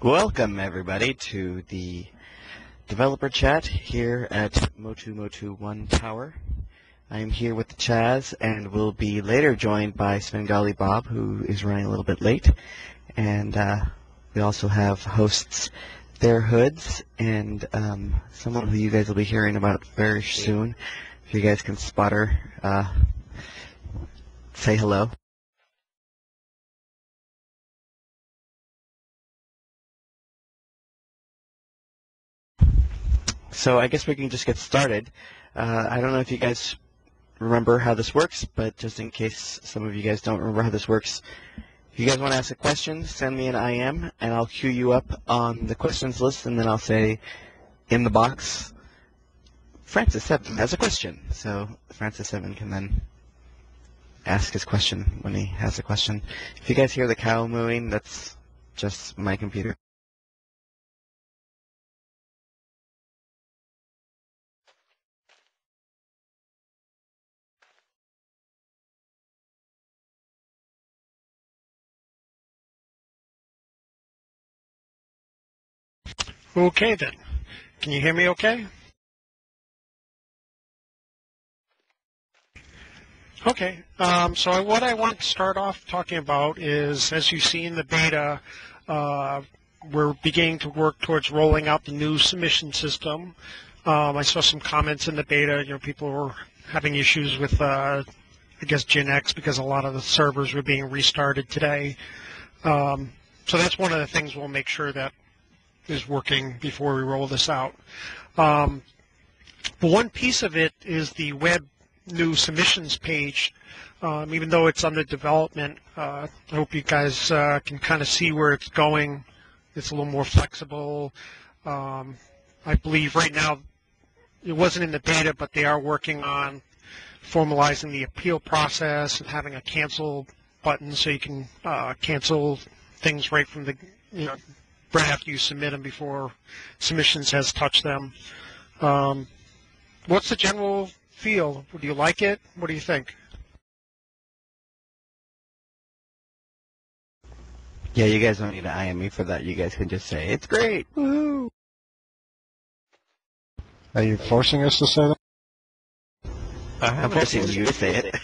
Welcome everybody to the developer chat here at Motu Motu 1 Tower. I am here with Chaz and will be later joined by Svengali Bob, who is running a little bit late. And we also have hosts Their Hoods and someone who you guys will be hearing about very soon. If you guys can spot her, say hello. So I guess we can just get started. I don't know if you guys remember how this works, but just in case some of you guys don't remember how this works, if you guys want to ask a question, send me an IM, and I'll queue you up on the questions list, and then I'll say in the box, Francis7 has a question. So Francis7 can then ask his question when he has a question. If you guys hear the cow mooing, that's just my computer. Okay then. Can you hear me okay? Okay. So what I want to start off talking about is, as you see in the beta, we're beginning to work towards rolling out the new submission system. I saw some comments in the beta. People were having issues with, I guess, GenX because a lot of the servers were being restarted today. So that's one of the things we'll make sure that is working before we roll this out. But one piece of it is the web new submissions page. Even though it's under development, I hope you guys can kind of see where it's going. It's a little more flexible. I believe right now it wasn't in the beta, but they are working on formalizing the appeal process and having a cancel button so you can cancel things right from the right after you submit them before submissions has touched them. What's the general feel? Do you like it? What do you think? Yeah, you guys don't need to IM me for that. You guys can just say, it's great. Woohoo! Are you forcing us to say that? I'm forcing you to say it.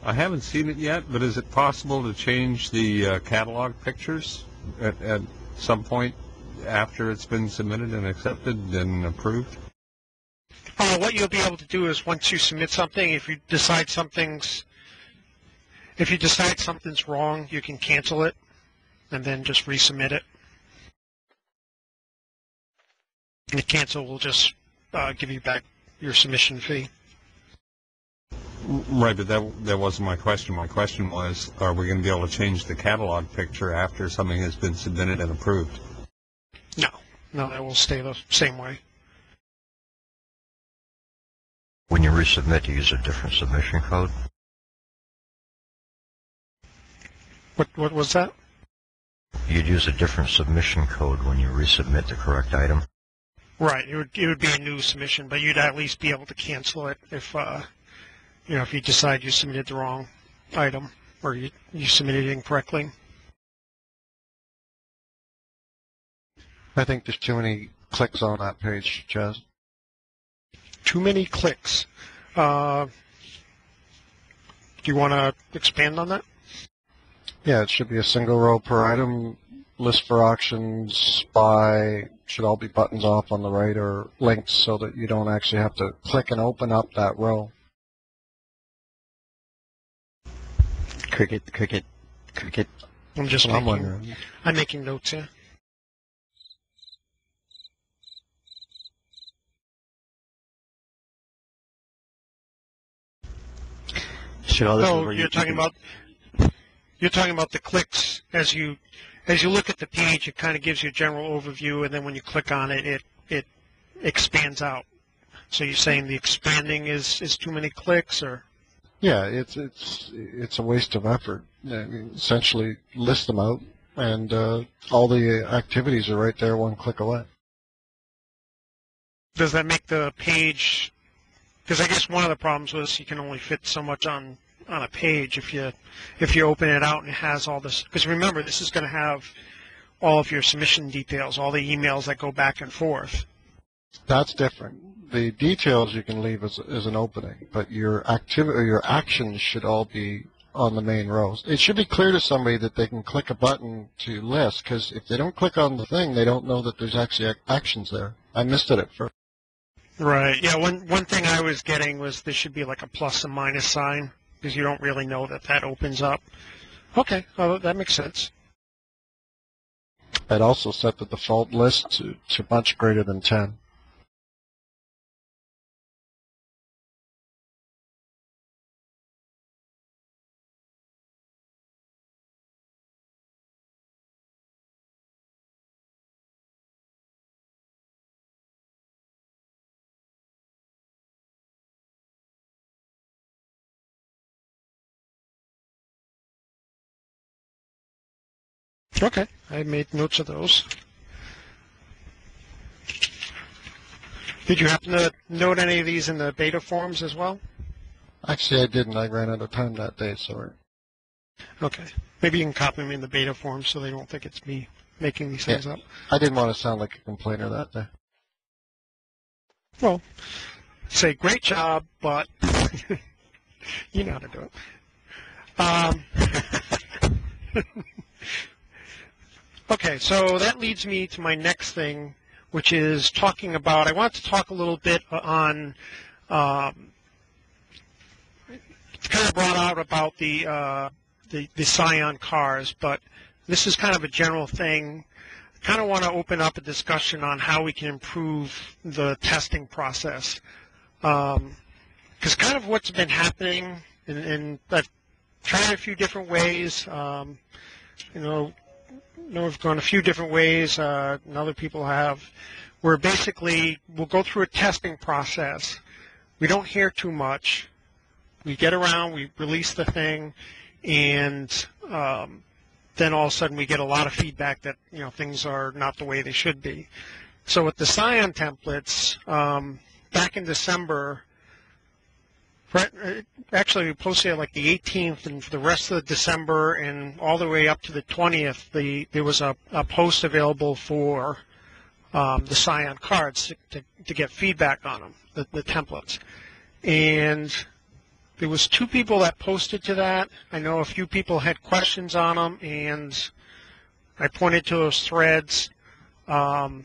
I haven't seen it yet, but is it possible to change the catalog pictures at some point after it's been submitted and accepted and approved? What you'll be able to do is once you submit something, if you decide something's wrong, you can cancel it and then just resubmit it. And the cancel will just give you back your submission fee. Right, but that wasn't my question. My question was, are we going to be able to change the catalog picture after something has been submitted and approved? No, that will stay the same way. When you resubmit, you use a different submission code? What was that? You'd use a different submission code when you resubmit the correct item? Right, it would be a new submission, but you'd at least be able to cancel it if if you decide you submitted the wrong item or you submitted it incorrectly. I think there's too many clicks on that page, Chaz. Too many clicks. Do you want to expand on that? Yeah, it should be a single row per item. List for auctions, buy, should all be buttons off on the right or links so that you don't actually have to click and open up that row. Cricket. I'm making notes here. You're talking about the clicks as you look at the page. It kind of gives you a general overview, and then when you click on it, it expands out. So you're saying the expanding is too many clicks, or? Yeah, it's a waste of effort. Essentially, list them out, and all the activities are right there, one click away. Does that make the page? Because I guess one of the problems was you can only fit so much on a page if you open it out and it has all this. Because remember, this is going to have all of your submission details, all the emails that go back and forth. That's different. The details you can leave as an opening, but your activity or your actions should all be on the main rows. It should be clear to somebody that they can click a button to list, because if they don't click on the thing, they don't know that there's actually actions there. I missed it at first. Right. Yeah. One thing I was getting was there should be like a plus and minus sign, because you don't really know that opens up. Okay. Well, that makes sense. I'd also set the default list to much greater than 10. Okay. I made notes of those. Did you happen to note any of these in the beta forms as well? Actually, I didn't. I ran out of time that day, so. Okay. Maybe you can copy me in the beta form so they don't think it's me making these things up. I didn't want to sound like a complainer that day. Well, say great job, but you know how to do it. Okay, so that leads me to my next thing, which is talking about, I want to talk a little bit on, it's kind of brought out about the Scion cars, but this is kind of a general thing. I kind of want to open up a discussion on how we can improve the testing process. Because kind of what's been happening, and I've tried a few different ways, we've gone a few different ways, and other people have, where basically we'll go through a testing process. We don't hear too much. We get around, we release the thing, and then all of a sudden we get a lot of feedback that things are not the way they should be. So with the Scion templates, back in December, actually we posted it like the 18th, and for the rest of December and all the way up to the 20th, there was a post available for the Scion cards to get feedback on them, the templates. And there was 2 people that posted to that. I know a few people had questions on them, and I pointed to those threads. And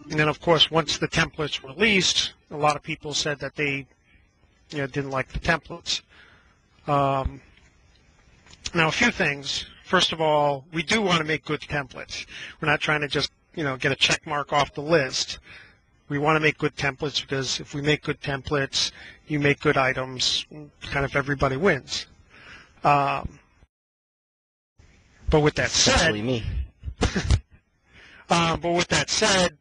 then, of course, once the templates were released, a lot of people said that they didn't like the templates. Now, a few things. First of all, we do want to make good templates. We're not trying to just, get a check mark off the list. We want to make good templates, because if we make good templates, you make good items, kind of everybody wins. But with that said, Especially me. but with that said,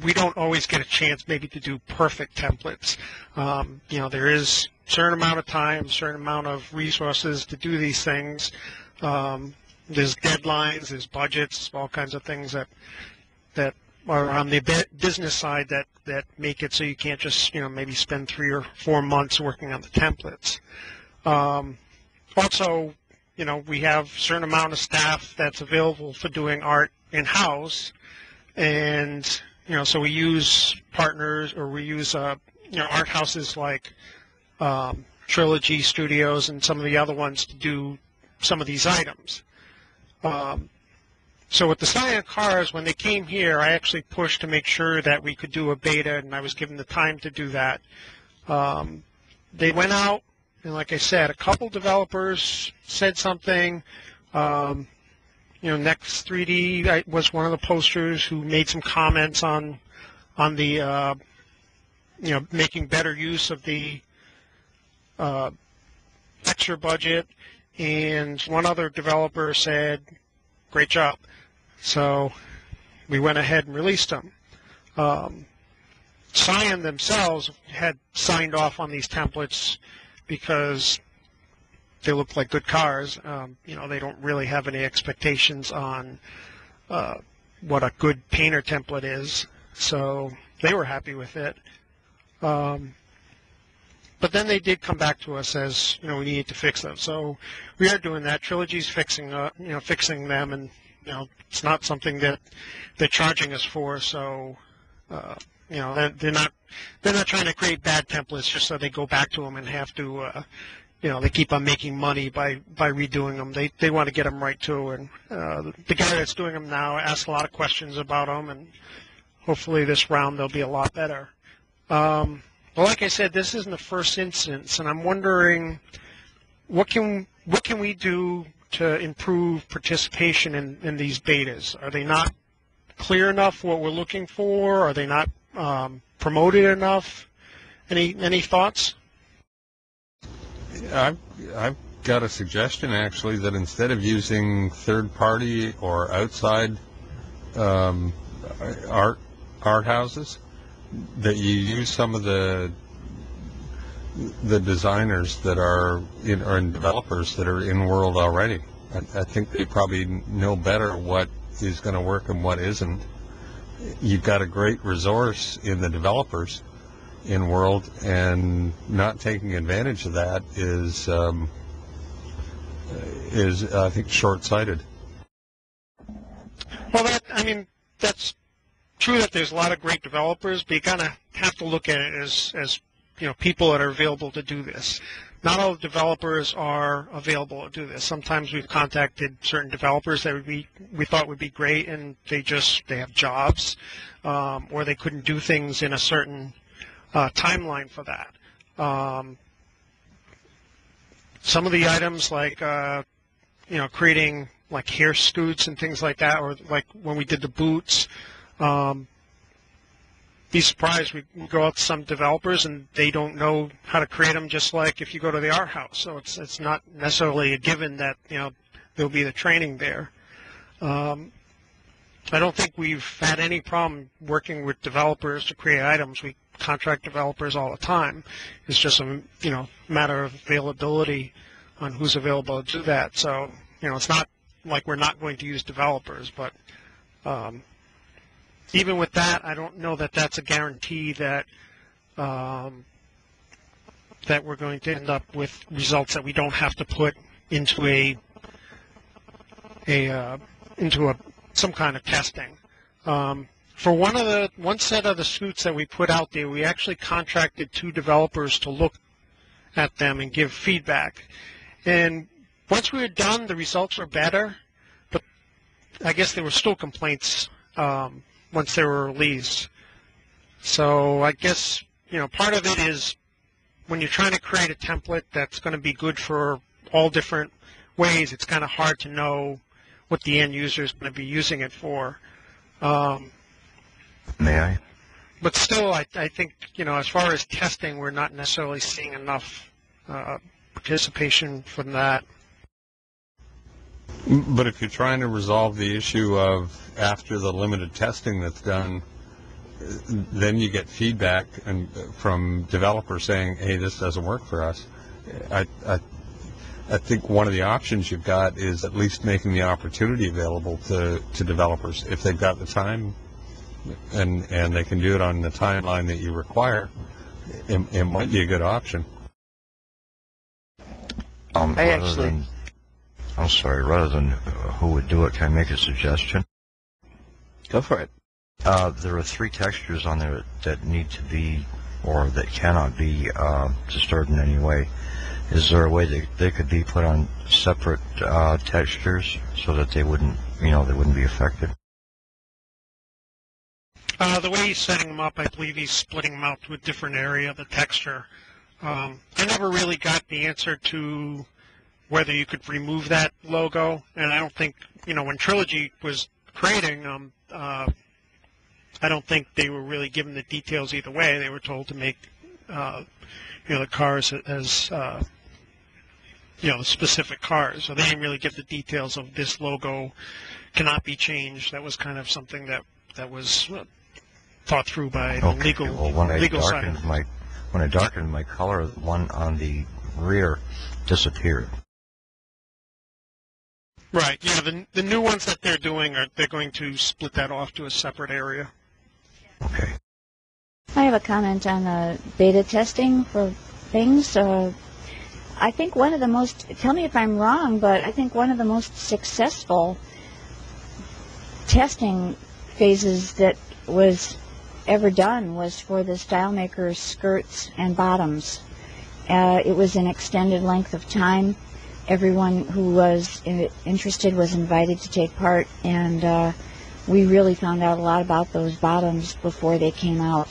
we don't always get a chance maybe to do perfect templates. There is a certain amount of time, a certain amount of resources to do these things. There's deadlines, there's budgets, all kinds of things that are on the business side that make it so you can't just maybe spend 3 or 4 months working on the templates. Also, we have a certain amount of staff that's available for doing art in-house, and so we use partners, or we use art houses like Trilogy Studios and some of the other ones to do some of these items. So with the Scion cars, when they came here, I actually pushed to make sure that we could do a beta, and I was given the time to do that. They went out, and like I said, a couple developers said something. Next 3D was one of the posters who made some comments on the making better use of the extra budget, and one other developer said, "Great job." So we went ahead and released them. Scion themselves had signed off on these templates because they look like good cars. They don't really have any expectations on what a good painter template is, so they were happy with it. But then they did come back to us as we needed to fix them. So we are doing that. Trilogy's fixing them, and it's not something that they're charging us for. So, they're not trying to create bad templates just so they go back to them and have to, they keep on making money by redoing them. They want to get them right too. And the guy that's doing them now asks a lot of questions about them, and hopefully this round they'll be a lot better. Well, like I said, this isn't the first instance, and I'm wondering what can we do to improve participation in these betas? Are they not clear enough what we're looking for? Are they not promoted enough? Any thoughts? I've got a suggestion, actually, that instead of using third-party or outside art houses, that you use some of the designers that are and developers that are in world already. I think they probably know better what is going to work and what isn't. You've got a great resource in the developers in world, and not taking advantage of that is I think short-sighted. Well, that's true that there's a lot of great developers, but you kind of have to look at it as people that are available to do this. Not all developers are available to do this. Sometimes we've contacted certain developers that we thought would be great, and they have jobs, or they couldn't do things in a certain timeline for that. Some of the items like creating like hair scoots and things like that, or like when we did the boots. Be surprised, we go out to some developers and they don't know how to create them, just like if you go to the art house. So it's not necessarily a given that there'll be the training there. I don't think we've had any problem working with developers to create items. We contract developers all the time. It's just a matter of availability on who's available to do that. So it's not like we're not going to use developers, but even with that, I don't know that that's a guarantee that that we're going to end up with results that we don't have to put into some kind of testing. For one set of the scoots that we put out there, we actually contracted 2 developers to look at them and give feedback. And once we were done, the results were better, but I guess there were still complaints once they were released. So I guess part of it is when you're trying to create a template that's going to be good for all different ways, it's kind of hard to know what the end user is going to be using it for. May I? But still, I think as far as testing, we're not necessarily seeing enough participation from that. But if you're trying to resolve the issue of after the limited testing that's done, then you get feedback from developers saying, hey, this doesn't work for us. I think one of the options you've got is at least making the opportunity available to developers. If they've got the time and they can do it on the timeline that you require, it might be a good option. Rather than who would do it, can I make a suggestion? Go for it. There are 3 textures on there that need to be, or that cannot be disturbed in any way. Is there a way that they could be put on separate textures so that they wouldn't be affected? The way he's setting them up, I believe he's splitting them out to a different area of the texture. I never really got the answer to whether you could remove that logo, and I don't think, when Trilogy was creating them, I don't think they were really given the details either way. They were told to make, the cars as, the specific cars. So they didn't really give the details of this logo cannot be changed. That was kind of something that was thought through by the legal side. When I darkened my color, the one on the rear disappeared. Right. Yeah. The new ones that they're doing they're going to split that off to a separate area. Okay. I have a comment on beta testing for things. I think one of the most, tell me if I'm wrong, but I think one of the most successful testing phases that was ever done was for the StyleMaker skirts and bottoms. It was an extended length of time. Everyone who was interested was invited to take part, and we really found out a lot about those bottoms before they came out.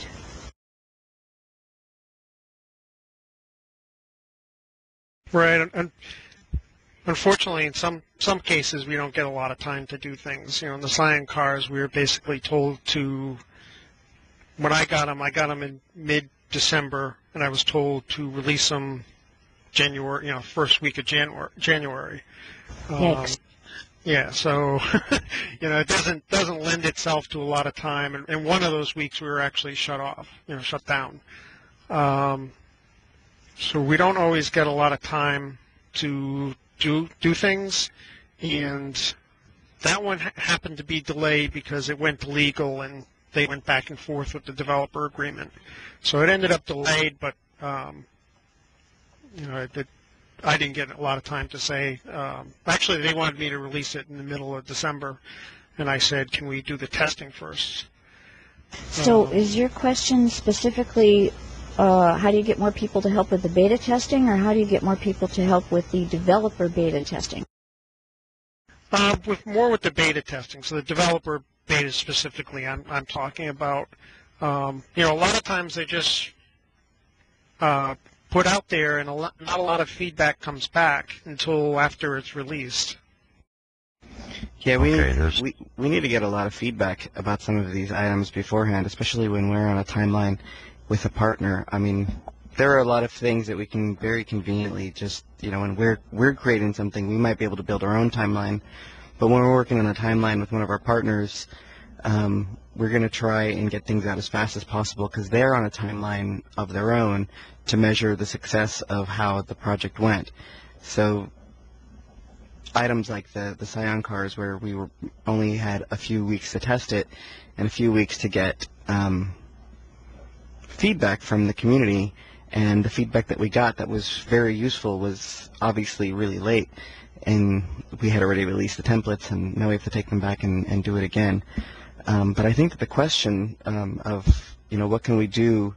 Right, and unfortunately, in some cases, we don't get a lot of time to do things. In the Scion cars, we were basically told to. When I got them in mid-December, and I was told to release them January, first week of January. Yikes. Yeah, so it doesn't lend itself to a lot of time, and one of those weeks we were actually shut down. So we don't always get a lot of time to do things, and that one happened to be delayed because it went legal and they went back and forth with the developer agreement. So it ended up delayed, but I didn't get a lot of time to say. Actually, they wanted me to release it in the middle of December, and I said, can we do the testing first? So is your question specifically how do you get more people to help with the beta testing, or how do you get more people to help with the developer beta testing? With the beta testing. So the developer beta specifically, I'm talking about. A lot of times they just put out there, and not a lot of feedback comes back until after it's released. Yeah, we need to get a lot of feedback about some of these items beforehand, especially when we're on a timeline with a partner. I mean, there are a lot of things that we can very conveniently just, when we're creating something, we might be able to build our own timeline, but when we're working on a timeline with one of our partners, we're going to try and get things out as fast as possible because they're on a timeline of their own to measure the success of how the project went. So items like the Scion cars, where we only had a few weeks to test it and a few weeks to get feedback from the community, and the feedback that we got that was very useful was obviously really late, and we had already released the templates, and now we have to take them back and do it again. But I think that the question of what can we do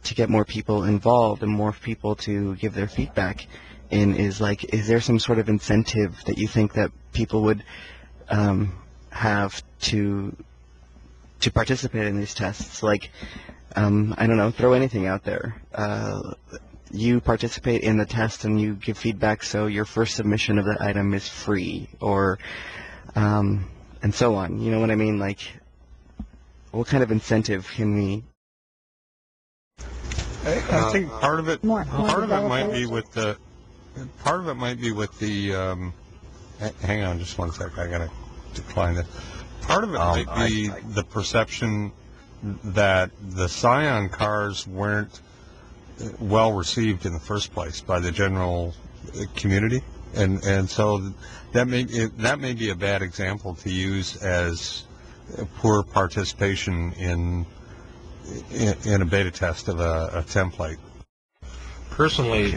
to get more people involved and more people to give their feedback is there some sort of incentive that you think that people would have to participate in these tests? I don't know, throw anything out there. You participate in the test and you give feedback, so your first submission of that item is free, or and so on. You know what I mean? What kind of incentive can we? I think part of it might be with the. Part of it might be with the. Hang on, just one sec. I gotta decline this. Part of it might be the perception that the Scion cars weren't well received in the first place by the general community, and so that may be a bad example to use as poor participation in a beta test of a template. Personally,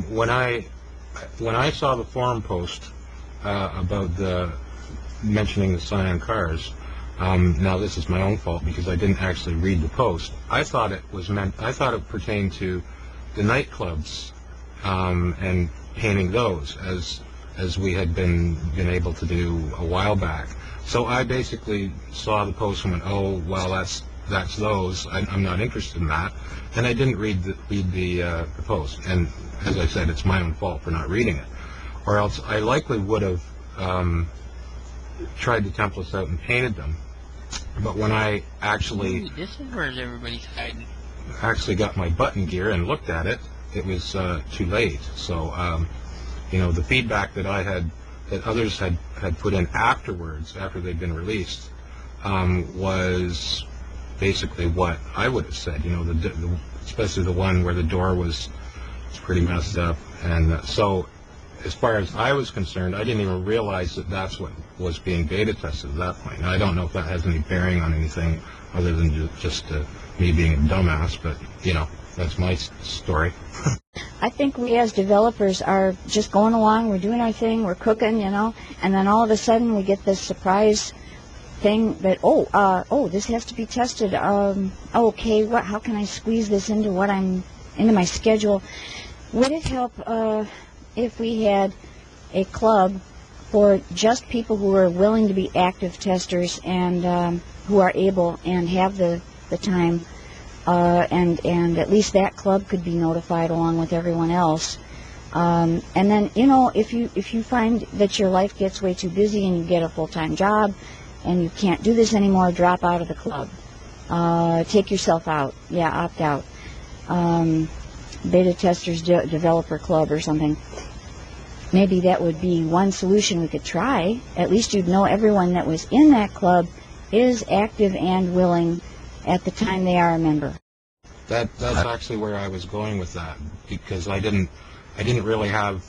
when I saw the forum post about mentioning the Scion cars, now this is my own fault because I didn't actually read the post. I thought it pertained to the nightclubs and painting those as we had been able to do a while back. So I basically saw the post and went, oh well, that's those. I'm not interested in that, and I didn't read the post. And as I said, it's my own fault for not reading it, or else I likely would have tried the templates out and painted them. But when I actually got my button gear and looked at it, it was too late. So the feedback that others had put in afterwards, after they'd been released, was basically what I would have said. Especially the one where the door was pretty messed up, and so as far as I was concerned, I didn't even realize that that's what was being beta tested at that point. Now, I don't know if that has any bearing on anything other than just me being a dumbass, but that's my story. I think we as developers are just going along, we're doing our thing, we're cooking, and then all of a sudden we get this surprise thing that this has to be tested. Okay, how can I squeeze this into my schedule? Would it help if we had a club for just people who are willing to be active testers and who are able and have the time, and at least that club could be notified along with everyone else. And then, if you find that your life gets way too busy and you get a full-time job and you can't do this anymore, drop out of the club. Take yourself out. Yeah, opt out. Beta Testers Developer Club or something. Maybe that would be one solution we could try. At least you'd know everyone that was in that club is active and willing at the time they are a member. That's actually where I was going with that, because I didn't really have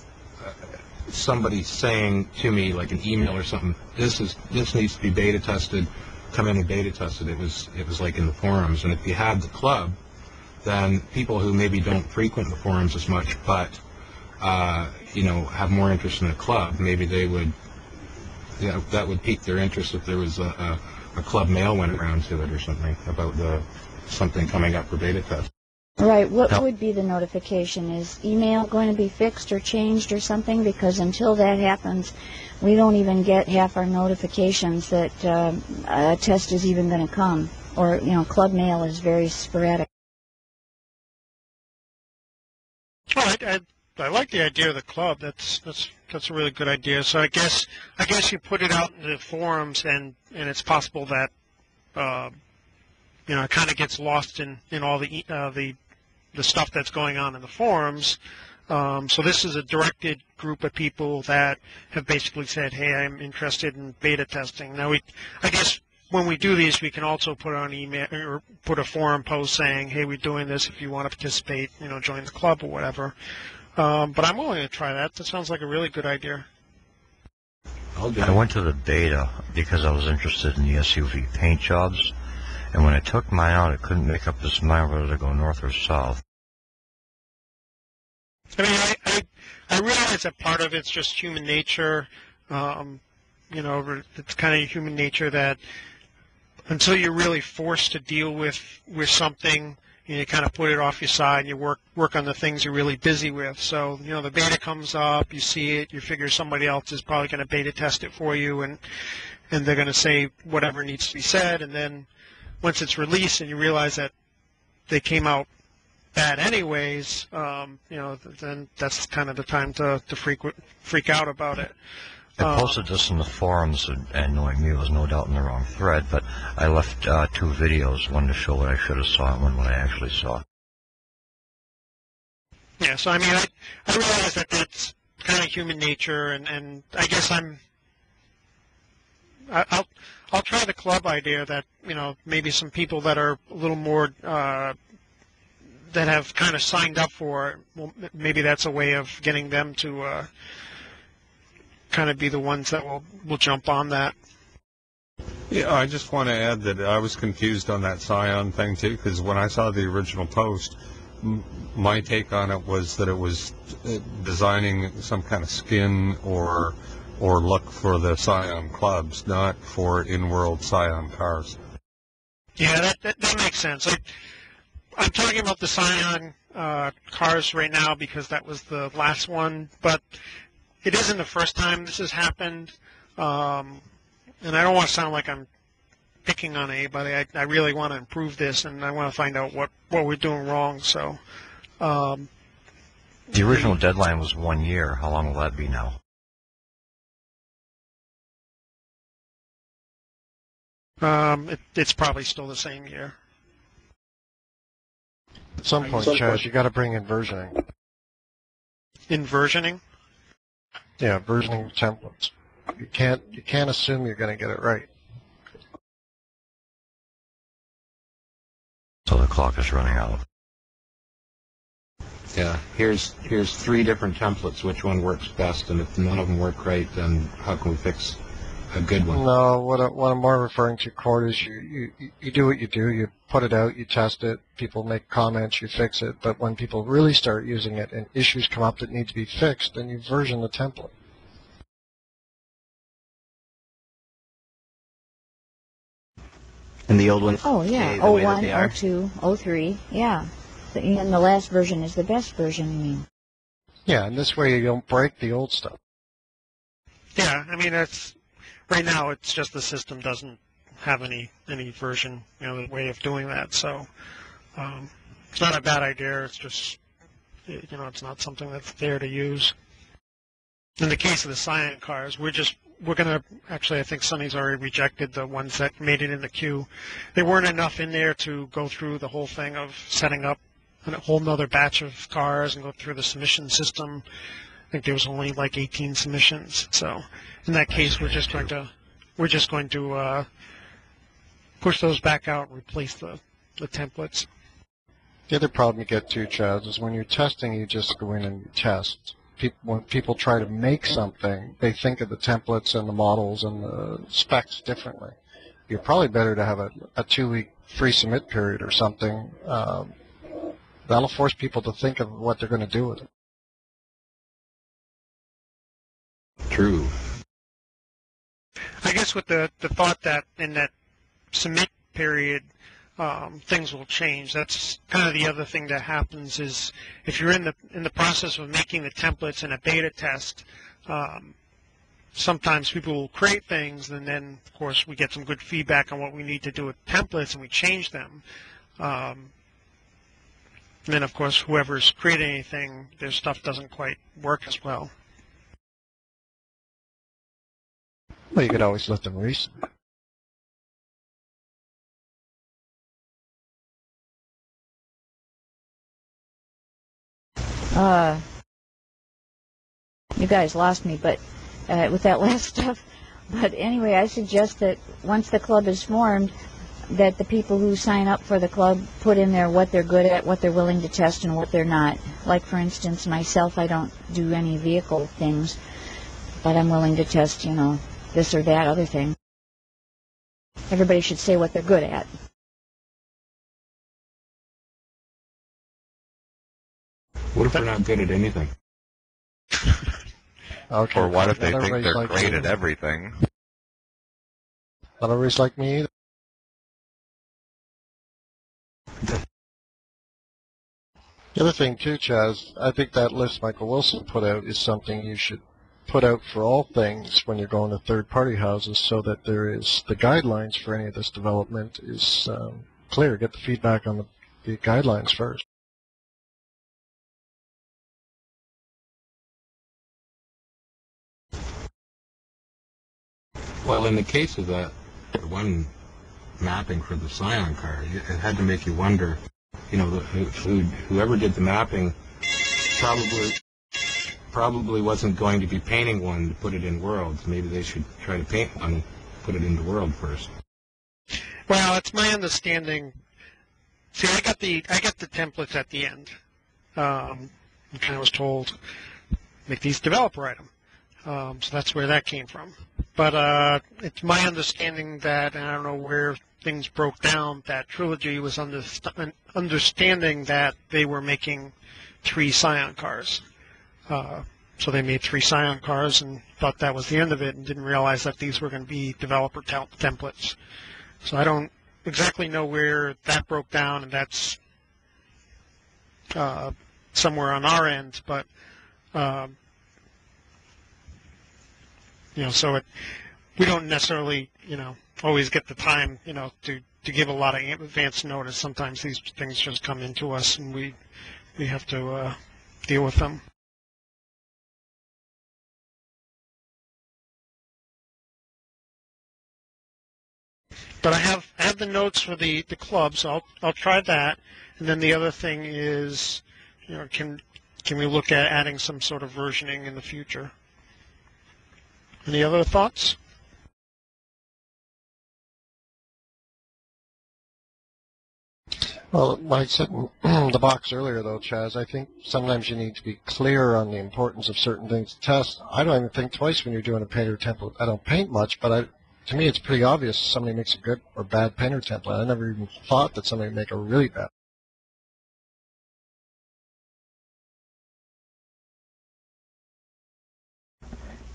somebody saying to me, like an email or something, this needs to be beta tested, come in and beta test it. It was like in the forums. And if you had the club, then people who maybe don't frequent the forums as much, but have more interest in the club, maybe they would, that would pique their interest if there was a club mail went around to it or something about something coming up for beta test. Right. What would be the notification? Is email going to be fixed or changed or something? Because until that happens, we don't even get half our notifications that a test is even going to come. Or, club mail is very sporadic. Well, I like the idea of the club. That's a really good idea. So I guess you put it out in the forums, and it's possible that it kind of gets lost in all the stuff that's going on in the forums. So this is a directed group of people that have basically said, hey, I'm interested in beta testing. Now, I guess when we do these, we can also put on email or put a forum post saying, hey, we're doing this. If you want to participate, join the club or whatever. But I'm willing to try that. That sounds like a really good idea. I went to the beta because I was interested in the SUV paint jobs. And when I took mine out, I couldn't make up this mind whether to go north or south. I mean, I realize that part of it's just human nature. It's kind of human nature that until you're really forced to deal with something, you kind of put it off your side and you work on the things you're really busy with. So, the beta comes up, you see it, you figure somebody else is probably going to beta test it for you, and they're going to say whatever needs to be said, and then once it's released and you realize that they came out bad anyways, then that's kind of the time to freak out about it. I posted this in the forums, and knowing me, it was no doubt in the wrong thread, but I left 2 videos, one to show what I should have saw and one what I actually saw. Yeah, so I mean, I realize that that's kind of human nature, and I guess I'll try the club idea that, maybe some people that are a little more, that have kind of signed up for it, well, maybe that's a way of getting them to kind of be the ones that will jump on that. Yeah, I just want to add that I was confused on that Scion thing too, because when I saw the original post, my take on it was that it was designing some kind of skin or look for the Scion clubs, not for in-world Scion cars. Yeah, that makes sense. I'm talking about the Scion cars right now because that was the last one, but it isn't the first time this has happened, and I don't want to sound like I'm picking on anybody. I really want to improve this, and I want to find out what we're doing wrong. So, the original deadline was 1 year. How long will that be now? It's probably still the same year. At some point, Chaz, you got to bring in versioning. In versioning? Yeah, versioning templates. You can't assume you're going to get it right. So the clock is running out. Yeah, here's 3 different templates. Which one works best? And if none of them work right, then how can we fix a good one? No, what I'm more referring to, Cord, is you do what you do. You put it out, you test it, people make comments, you fix it. But when people really start using it and issues come up that need to be fixed, then you version the template. And the old ones Oh, yeah. stay the way that 01, they are. 02, 03, yeah. And the last version is the best version, you mean? Yeah, and this way you don't break the old stuff. Yeah, I mean, it's right now. It's just the system doesn't have any version, way of doing that. So it's not a bad idea. It's just, it's not something that's there to use. In the case of the Scion cars, we're gonna actually. I think Sonny's already rejected the ones that made it in the queue. There weren't enough in there to go through the whole thing of setting up a whole nother batch of cars and go through the submission system. I think there was only like 18 submissions. So in that case, we're just going to push those back out and replace the templates. The other problem you get too, Chaz, is when you're testing, you just go in and you test. When people try to make something, they think of the templates and the models and the specs differently. You're probably better to have a 2-week free submit period or something. That'll force people to think of what they're going to do with it. True. I guess with the thought that in that submit period, things will change. That's kind of the other thing that happens is if you're in the process of making the templates in a beta test, sometimes people will create things, and then of course we get some good feedback on what we need to do with templates, and we change them. And then of course whoever's creating anything, their stuff doesn't quite work as well. Well, you could always let them resubmit. You guys lost me, but with that last stuff. But anyway, I suggest that once the club is formed, that the people who sign up for the club put in there what they're good at, what they're willing to test, and what they're not. Like, for instance, myself, I don't do any vehicle things, but I'm willing to test, this or that other thing. Everybody should say what they're good at. What if we're not good at anything? Okay. Or what if they Not think everybody's they're like great you. at everything? Not everybody's like me either. The other thing too, Chaz, I think that list Michael Wilson put out is something you should put out for all things when you're going to third-party houses, so that there is the guidelines for any of this development is clear. Get the feedback on the guidelines first. Well, in the case of the one mapping for the Scion car, it had to make you wonder, whoever did the mapping probably wasn't going to be painting one to put it in Worlds. Maybe they should try to paint one, put it into World first. Well, it's my understanding. See, I got the templates at the end. I kind of was told make these developer item. So that's where that came from. But it's my understanding that, and I don't know where things broke down, that Trilogy was understanding that they were making 3 Scion cars. So they made 3 Scion cars and thought that was the end of it, and didn't realize that these were going to be developer templates. So I don't exactly know where that broke down, and that's somewhere on our end, but so we don't necessarily, always get the time, to give a lot of advance notice. Sometimes these things just come into us, and we have to deal with them. But I have the notes for the club, so I'll try that. And then the other thing is, can we look at adding some sort of versioning in the future? Any other thoughts? Well, like I said in the box earlier, though, Chaz, I think sometimes you need to be clear on the importance of certain things to test. I don't even think twice when you're doing a painter template. I don't paint much, but to me it's pretty obvious if somebody makes a good or bad painter template. I never even thought that somebody would make a really bad.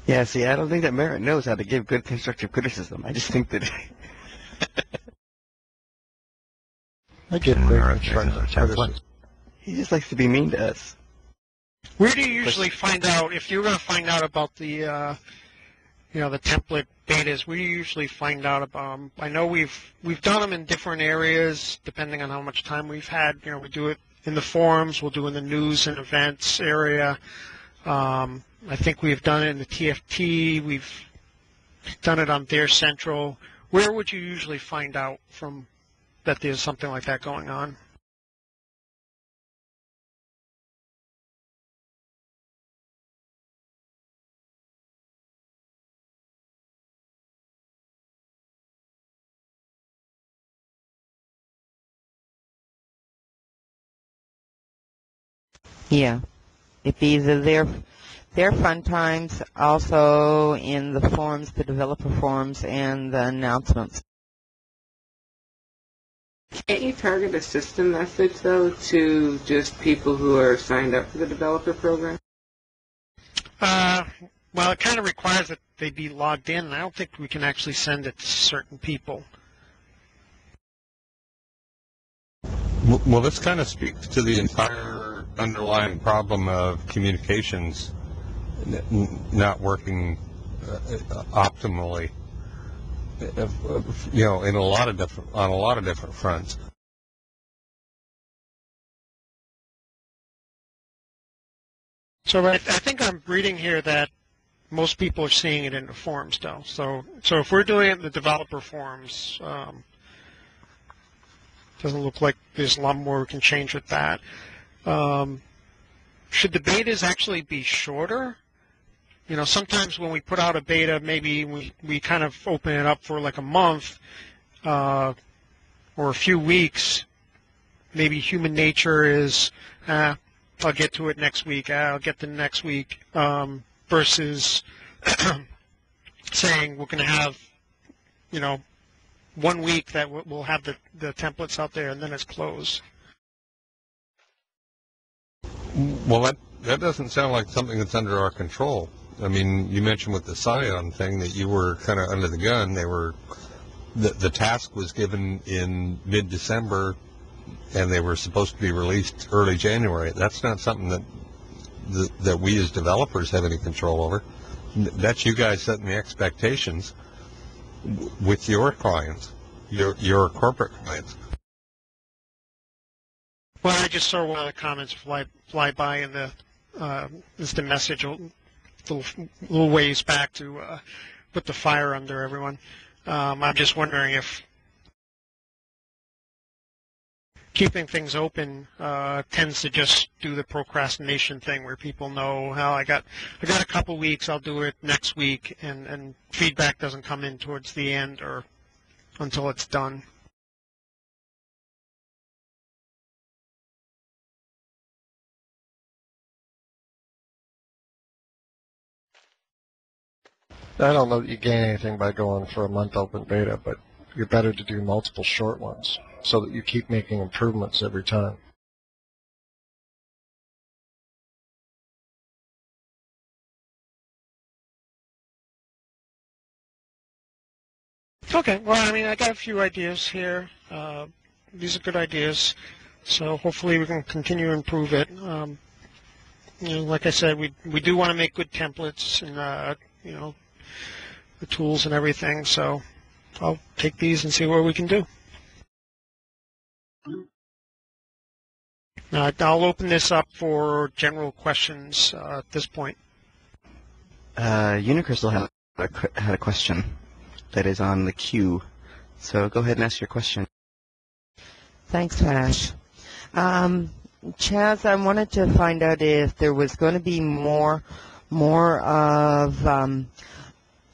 Yeah, see, I don't think that Merritt knows how to give good constructive criticism. I just think that I get And great our constructive template. criticism. He just likes to be mean to us. Where do you usually find out if you're going to find out about the the template betas? Where do you usually find out about them? I know we've done them in different areas depending on how much time we've had. We do it in the forums, we'll do it in the news and events area. I think we've done it in the TFT. We've done it on their central. Where would you usually find out from that there's something like that going on? Yeah. It'd be either their fun times, also in the forums, the developer forums, and the announcements. Can't you target a system message, though, to just people who are signed up for the developer program? Well, it kind of requires that they be logged in, and I don't think we can actually send it to certain people. Well, this kind of speaks to the entire underlying problem of communications not working optimally. In on a lot of different fronts. So I think I'm reading here that most people are seeing it in the forums, though. So if we're doing it in the developer forums, doesn't look like there's a lot more we can change with that. Should the betas actually be shorter? Sometimes when we put out a beta, maybe we kind of open it up for like a month or a few weeks. Maybe human nature is, I'll get to it next week, I'll get to next week, versus saying we're going to have, 1 week that we'll have the templates out there and then it's closed. Well, that doesn't sound like something that's under our control. I mean, you mentioned with the Scion thing that you were kind of under the gun. The task was given in mid-December, and they were supposed to be released early January. That's not something that we as developers have any control over. That's you guys setting the expectations with your clients, your corporate clients. Well, I just saw one of the comments fly by in the instant message a little ways back to put the fire under everyone. I'm just wondering if keeping things open tends to just do the procrastination thing where people know, I got a couple weeks, I'll do it next week, and feedback doesn't come in towards the end or until it's done. I don't know that you gain anything by going for a month open beta, but you're better to do multiple short ones so that you keep making improvements every time. Okay, well, I mean, I got a few ideas here. These are good ideas, so hopefully we can continue to improve it. Like I said, we do want to make good templates and, the tools and everything, so I'll take these and see what we can do. I'll open this up for general questions at this point. Unicrystal had a question that is on the queue, so go ahead and ask your question. Thanks, Ash. Chaz, I wanted to find out if there was going to be more of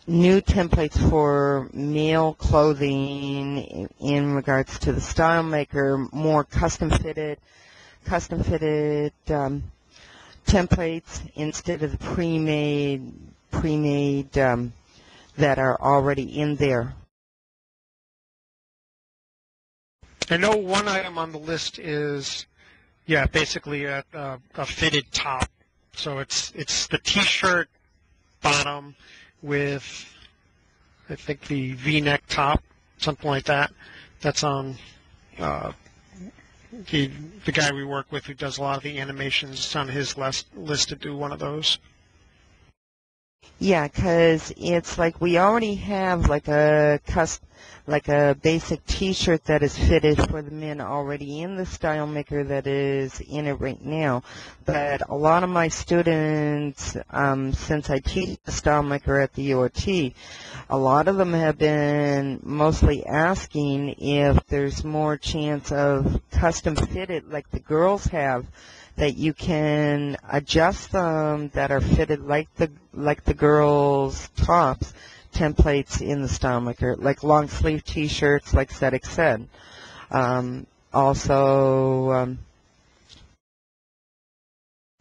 new templates for male clothing in regards to the style maker, more custom fitted templates instead of the pre-made that are already in there. I know one item on the list is, basically a fitted top. So it's the T-shirt bottom with, I think, the V-neck top, something like that. That's on the guy we work with who does a lot of the animations, it's on his list to do one of those. Yeah, because it's like we already have like a basic T-shirt that is fitted for the men already in the Style Maker that is in it right now. But a lot of my students, since I teach the Style Maker at the UOT, a lot of them have been mostly asking if there's more chance of custom fitted like the girls have, that you can adjust them that are fitted like the girls' tops templates in the Style Maker, like long sleeve T-shirts, like Cedric said.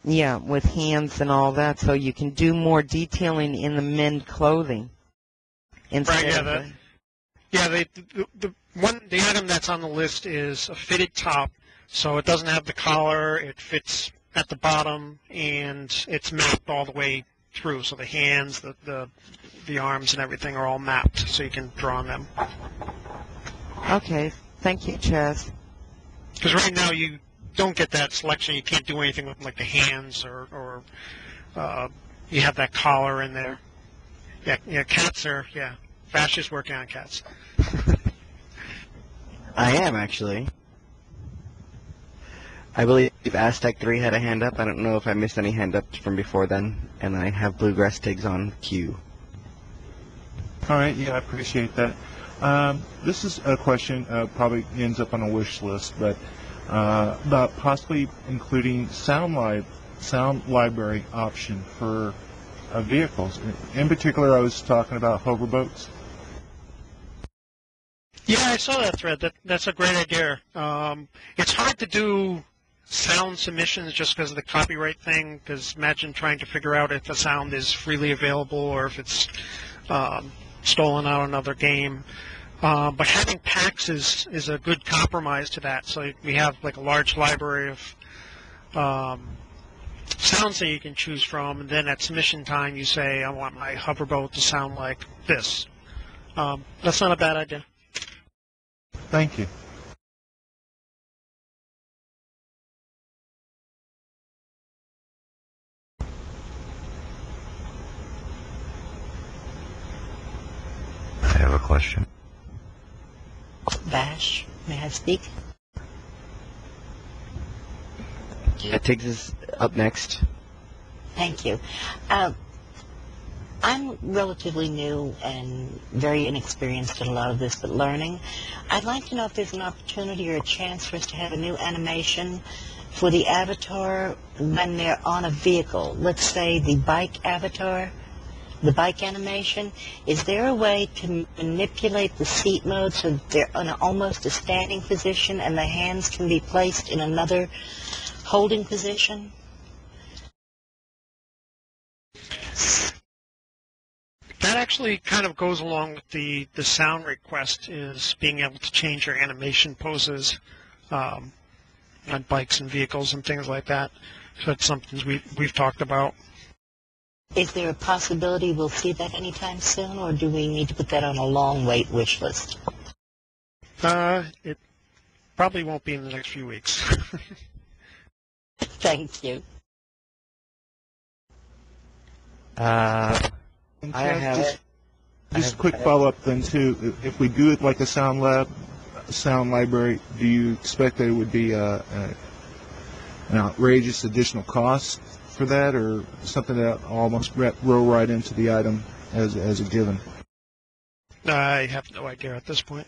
Yeah, with hands and all that, so you can do more detailing in the men clothing. Right. Yeah. The item that's on the list is a fitted top. So it doesn't have the collar, it fits at the bottom, and it's mapped all the way through. So the hands, the arms, and everything are all mapped, so you can draw on them. Okay, thank you, Chaz. Because right now you don't get that selection. You can't do anything with like the hands, or you have that collar in there. Yeah, cats are, Vash is working on cats. I am, actually. I believe Aztec 3 had a hand up. I don't know if I missed any hand ups from before then. And I have Bluegrass Tigs on queue. All right, I appreciate that. This is a question, probably ends up on a wish list, but about possibly including sound library option for vehicles. In particular, I was talking about hoverboats. Yeah, I saw that thread. That's a great idea. It's hard to do sound submissions just because of the copyright thing, because imagine trying to figure out if a sound is freely available or if it's stolen out of another game. But having packs is a good compromise to that. So we have like a large library of sounds that you can choose from, and then at submission time you say, I want my hoverboat to sound like this. That's not a bad idea. Thank you. I have a question. Vash, may I speak? Yeah, Tiggs is up next. Thank you. I'm relatively new and very inexperienced in a lot of this, but learning. I'd like to know if there's an opportunity or a chance for us to have a new animation for the avatar when they're on a vehicle. Let's say the bike avatar, the bike animation. Is there a way to manipulate the seat mode so that they're in almost a standing position and the hands can be placed in another holding position? That actually kind of goes along with the sound request, is being able to change your animation poses on bikes and vehicles and things like that. So that's something we've talked about. Is there a possibility we'll see that anytime soon, or do we need to put that on a long wait wish list? It probably won't be in the next few weeks. Thank you. And Chad, just a quick follow-up then too. If we do it like a sound library, do you expect there would be an outrageous additional cost for that, or something that almost roll right into the item as a given? I have no idea at this point.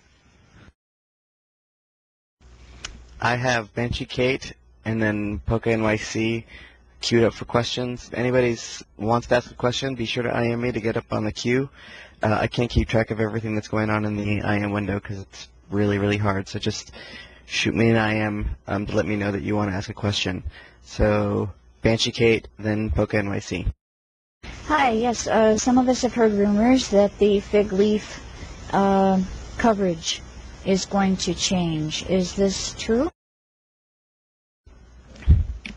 I have Banshee Kate and then Poke NYC queued up for questions. If anybody wants to ask a question, be sure to IM me to get up on the queue. I can't keep track of everything that's going on in the IM window because it's really, really hard. So just shoot me an IM to let me know that you want to ask a question. So Banshee Kate, then Poke NYC. Hi, yes, some of us have heard rumors that the fig leaf coverage is going to change. Is this true?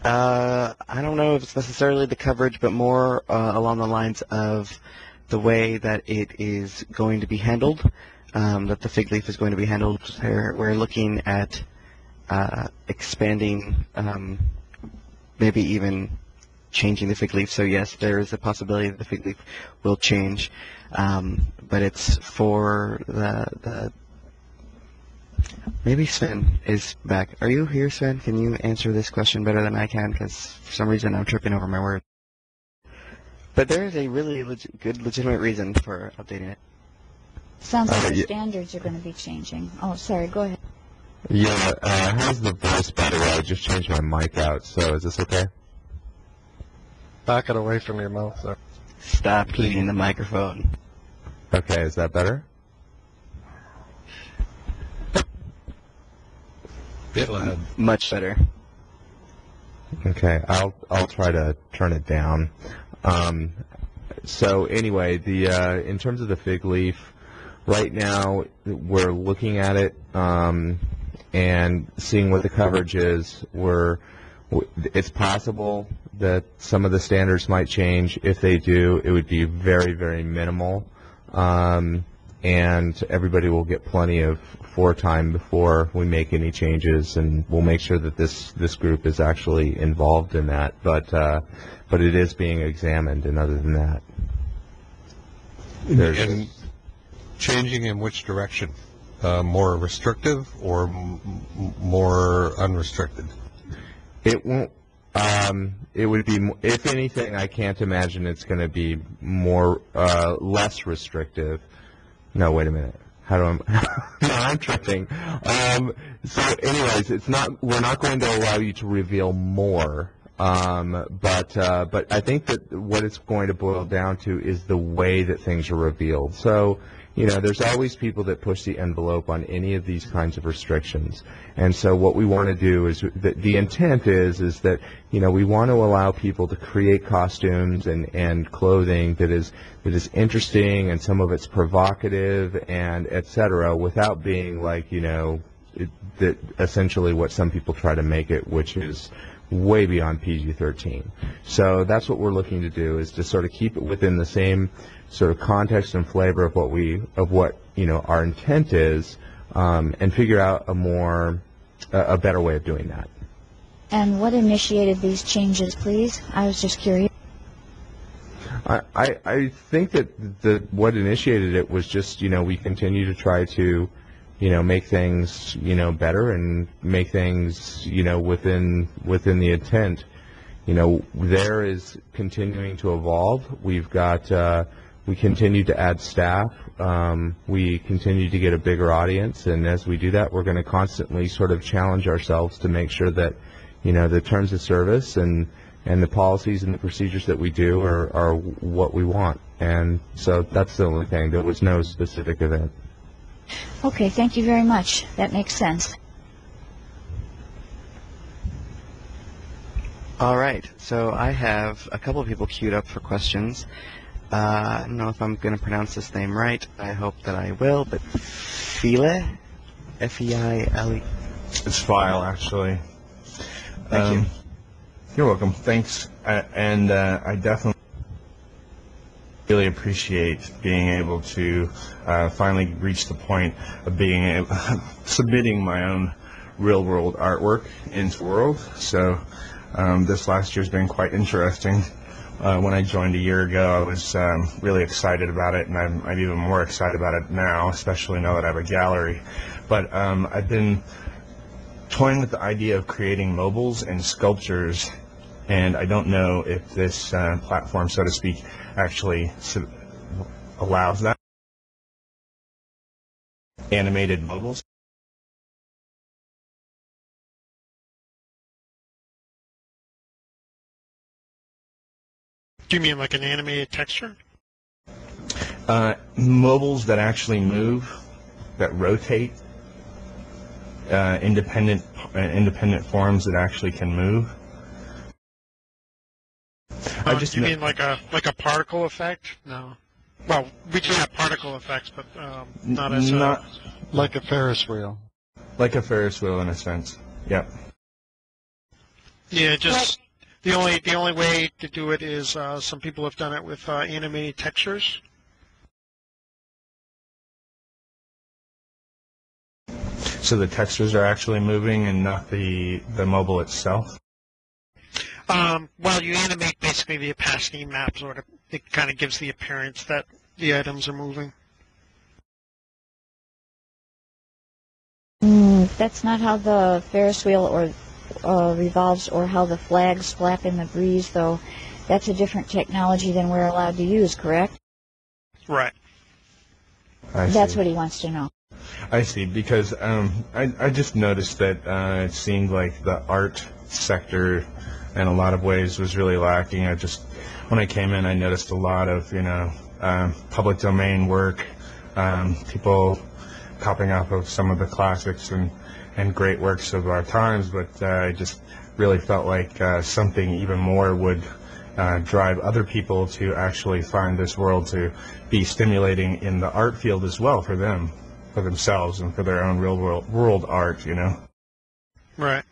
I don't know if it's necessarily the coverage, but more along the lines of the way that it is going to be handled, that the fig leaf is going to be handled. We're looking at expanding, maybe even changing the fig leaf. So yes, there is a possibility that the fig leaf will change, but it's for the maybe Sven is back. Are you here, Sven? Can you answer this question better than I can? Because for some reason I'm tripping over my words. But there is a really good legitimate reason for updating it. Sounds like the standards are going to be changing. Oh, sorry, go ahead. Yeah, how's the voice, by the way? I just changed my mic out, so is this okay? Back it away from your mouth there. Stop eating the microphone. Okay, is that better? Bit loud. Much better. Okay, I'll try to turn it down. So anyway, in terms of the fig leaf, right now we're looking at it and seeing what the coverage is. It's possible that some of the standards might change. If they do, it would be very, very minimal, and everybody will get plenty of foretime before we make any changes, and we'll make sure that this group is actually involved in that. But it is being examined, and other than that, and changing in which direction? More restrictive or more unrestricted? it won't. It would be, if anything, I can't imagine it's going to be less restrictive. No, wait a minute. How do no, I'm tripping. So anyways, we're not going to allow you to reveal more. But I think that what it's going to boil down to is the way that things are revealed. So, there's always people that push the envelope on any of these kinds of restrictions. And so what we want to do is, the intent is that, we want to allow people to create costumes and clothing that is interesting, and some of it's provocative and et cetera, without being like, that essentially what some people try to make it, which is way beyond PG-13. So that's what we're looking to do, is to sort of keep it within the same sort of context and flavor of what our intent is, and figure out a better way of doing that. And what initiated these changes, please? I was just curious. I think that what initiated it was just, we continue to try to, make things, better and make things, within the intent. There is continuing to evolve. We've got, we continue to add staff. We continue to get a bigger audience, and as we do that, we're going to constantly sort of challenge ourselves to make sure that, the terms of service and the policies and the procedures that we do are what we want. And so that's the only thing. There was no specific event. Okay, thank you very much. That makes sense. All right, so I have a couple of people queued up for questions. I don't know if I'm going to pronounce this name right. I hope that I will, but Feile? F-E-I-L-E? It's File, actually. Thank you. You're welcome. Thanks. And I definitely really appreciate being able to finally reach the point of being submitting my own real-world artwork into the world. So this last year has been quite interesting. When I joined a year ago, I was really excited about it, and I'm even more excited about it now, especially now that I have a gallery. But I've been toying with the idea of creating mobiles and sculptures, and I don't know if this platform, so to speak, actually allows that. Animated mobiles. Do you mean like an animated texture? Mobiles that actually move, that rotate, independent forms that actually can move. Do you mean like a particle effect? No. Well, we do have particle effects, but not as like a Ferris wheel. Like a Ferris wheel in a sense. Yep. Yeah, just the only way to do it is some people have done it with animated textures. so the textures are actually moving and not the mobile itself? Well, you animate basically the opacity map, sort of. It kind of gives the appearance that the items are moving. That's not how the Ferris wheel or revolves, or how the flags flap in the breeze, though. That's a different technology than we're allowed to use, correct? Right. That's what he wants to know. I see, because I just noticed that it seemed like the art sector in a lot of ways was really lacking. When I came in, I noticed a lot of, public domain work, people copying off of some of the classics and great works of our times, but I just really felt like something even more would drive other people to actually find this world to be stimulating in the art field as well for them, for themselves, and for their own real world art, Right.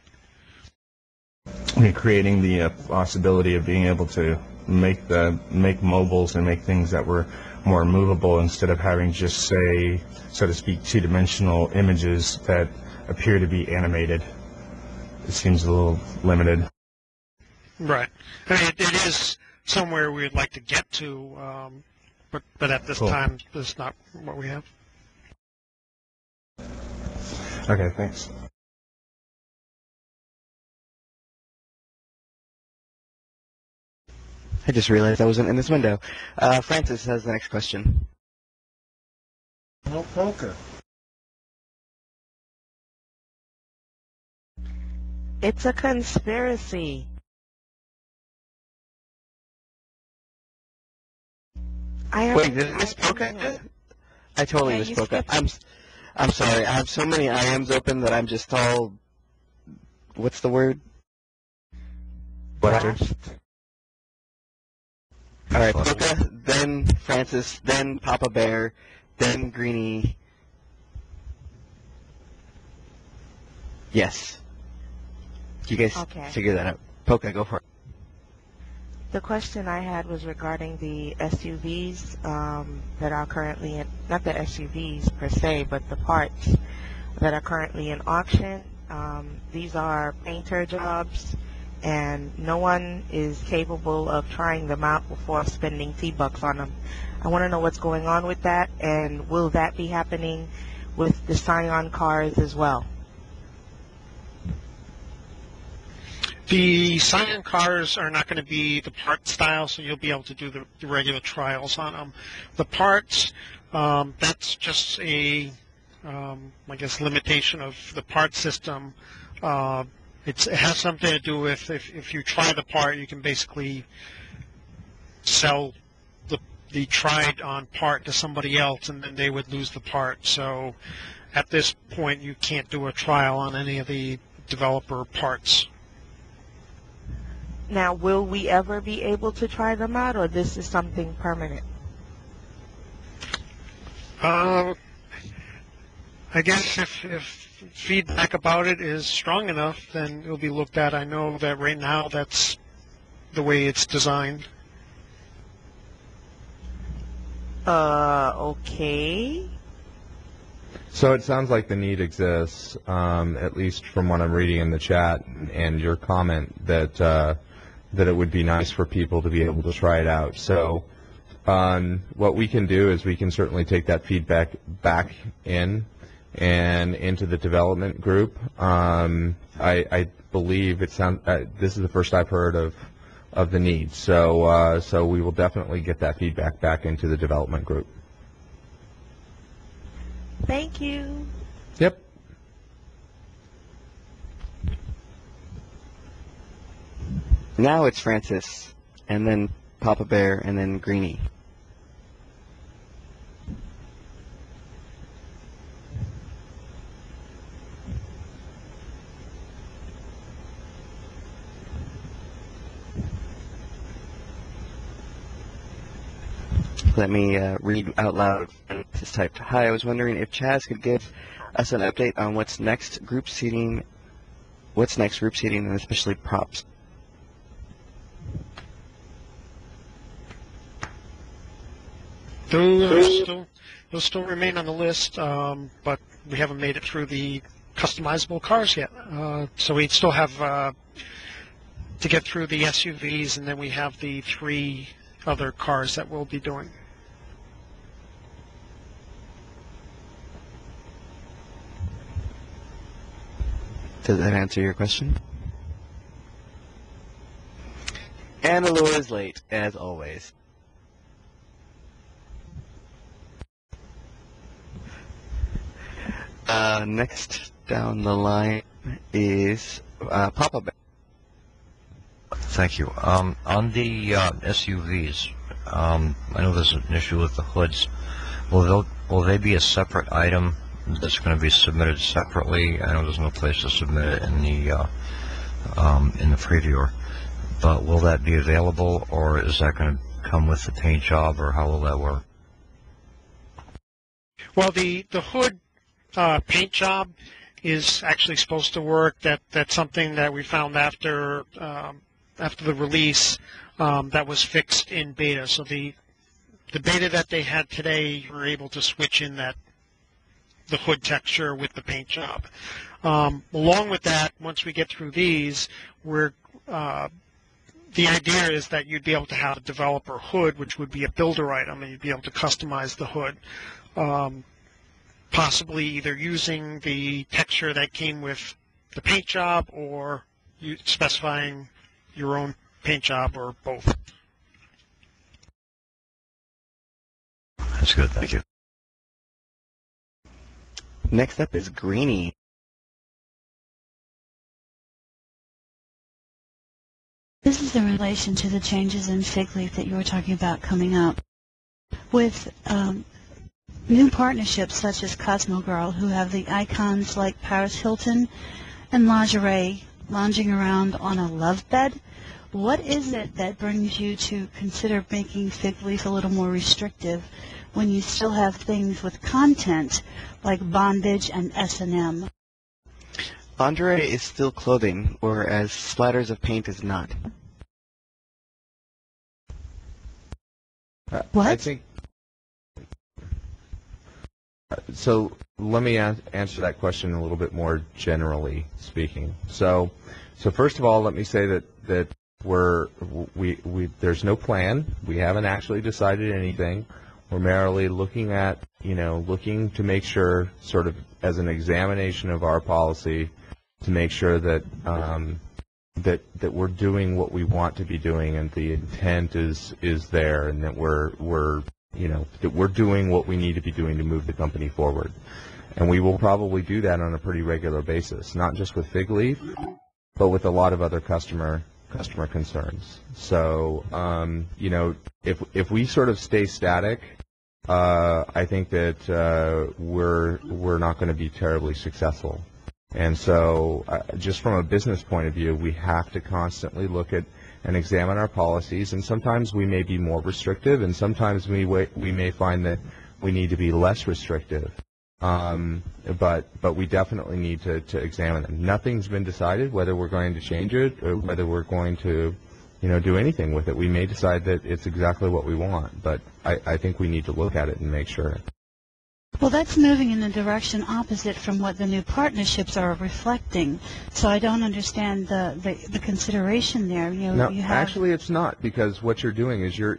I mean, creating the possibility of being able to make mobiles and make things that were more movable instead of having just, say, so to speak, two-dimensional images that appear to be animated. It seems a little limited. Right. I mean, it is somewhere we'd like to get to, but at this time, that's not what we have. Okay, thanks. I just realized I wasn't in this window. Francis has the next question. No poker. It's a conspiracy. Wait, did I miss Poca? I totally missed Poca. I'm sorry. I have so many IMs open that I'm just all. What's the word? Flashed. All right, Poca, then Francis, then Papa Bear, then Greenie. Yes. You guys figure that out. Poca, go for it. The question I had was regarding the SUVs that are currently in, not the SUVs per se, but the parts that are currently in auction. These are painter jobs, and no one is capable of trying them out before spending T-bucks on them. I want to know what's going on with that, and will that be happening with the Scion cars as well? The Scion cars are not going to be the part style, so you'll be able to do the regular trials on them. The parts, that's just a, I guess, limitation of the part system. It has something to do with if you try the part, you can basically sell the tried-on part to somebody else, and then they would lose the part. So at this point, you can't do a trial on any of the developer parts. Now, will we ever be able to try them out, or this is something permanent? I guess if feedback about it is strong enough, then it'll be looked at. I know that right now that's the way it's designed. Okay. So it sounds like the need exists, at least from what I'm reading in the chat and your comment that it would be nice for people to be able to try it out. So what we can do is we can certainly take that feedback back in and into the development group. I believe this is the first I've heard of the need. So we will definitely get that feedback back into the development group. Thank you. Yep. Now it's Francis, and then Papa Bear, and then Greenie. Let me read out loud. Just typed, "Hi, I was wondering if Chaz could give us an update on what's next group seating, and especially props." Those still remain on the list, but we haven't made it through the customizable cars yet. So we'd still have to get through the SUVs, and then we have the 3 other cars that we'll be doing. Does that answer your question? And Allure is late, as always. Next down the line is Papa Bear. Thank you. On the SUVs, I know there's an issue with the hoods. Will they be a separate item that's going to be submitted separately? I know there's no place to submit it in the previewer, but will that be available, or is that going to come with the paint job, or how will that work? Well, the hood paint job is actually supposed to work. That's something that we found after the release that was fixed in beta. So the beta that they had today, you were able to switch in the hood texture with the paint job. Along with that, once we get through these, the idea is that you'd be able to have a developer hood, which would be a builder item, and you'd be able to customize the hood, possibly either using the texture that came with the paint job or specifying your own paint job, or both. That's good, thank you. Next up is Greenie. This is in relation to the changes in Figleaf that you were talking about coming up. With new partnerships such as Cosmo Girl, who have the icons like Paris Hilton and lingerie lounging around on a love bed, what is it that brings you to consider making Figleaf a little more restrictive when you still have things with content like bondage and S&M? Lingerie is still clothing, whereas splatters of paint is not. What? I think. So let me answer that question a little bit more generally speaking. So first of all, let me say that there's no plan. We haven't actually decided anything. We're merely looking at, looking to make sure, sort of as an examination of our policy, to make sure that that we're doing what we want to be doing, and the intent is there, and that we're that we're doing what we need to be doing to move the company forward. And we will probably do that on a pretty regular basis, not just with Figleaf, but with a lot of other customer concerns. So, if we sort of stay static, I think that we're not going to be terribly successful. And so, just from a business point of view, we have to constantly look at and examine our policies, and sometimes we may be more restrictive, and sometimes we may find that we need to be less restrictive. But we definitely need to examine them. Nothing's been decided whether we're going to change it or whether we're going to, do anything with it. We may decide that it's exactly what we want, but I think we need to look at it and make sure. Well, that's moving in the direction opposite from what the new partnerships are reflecting. So I don't understand the consideration there. No, actually, it's not, because what you're doing is you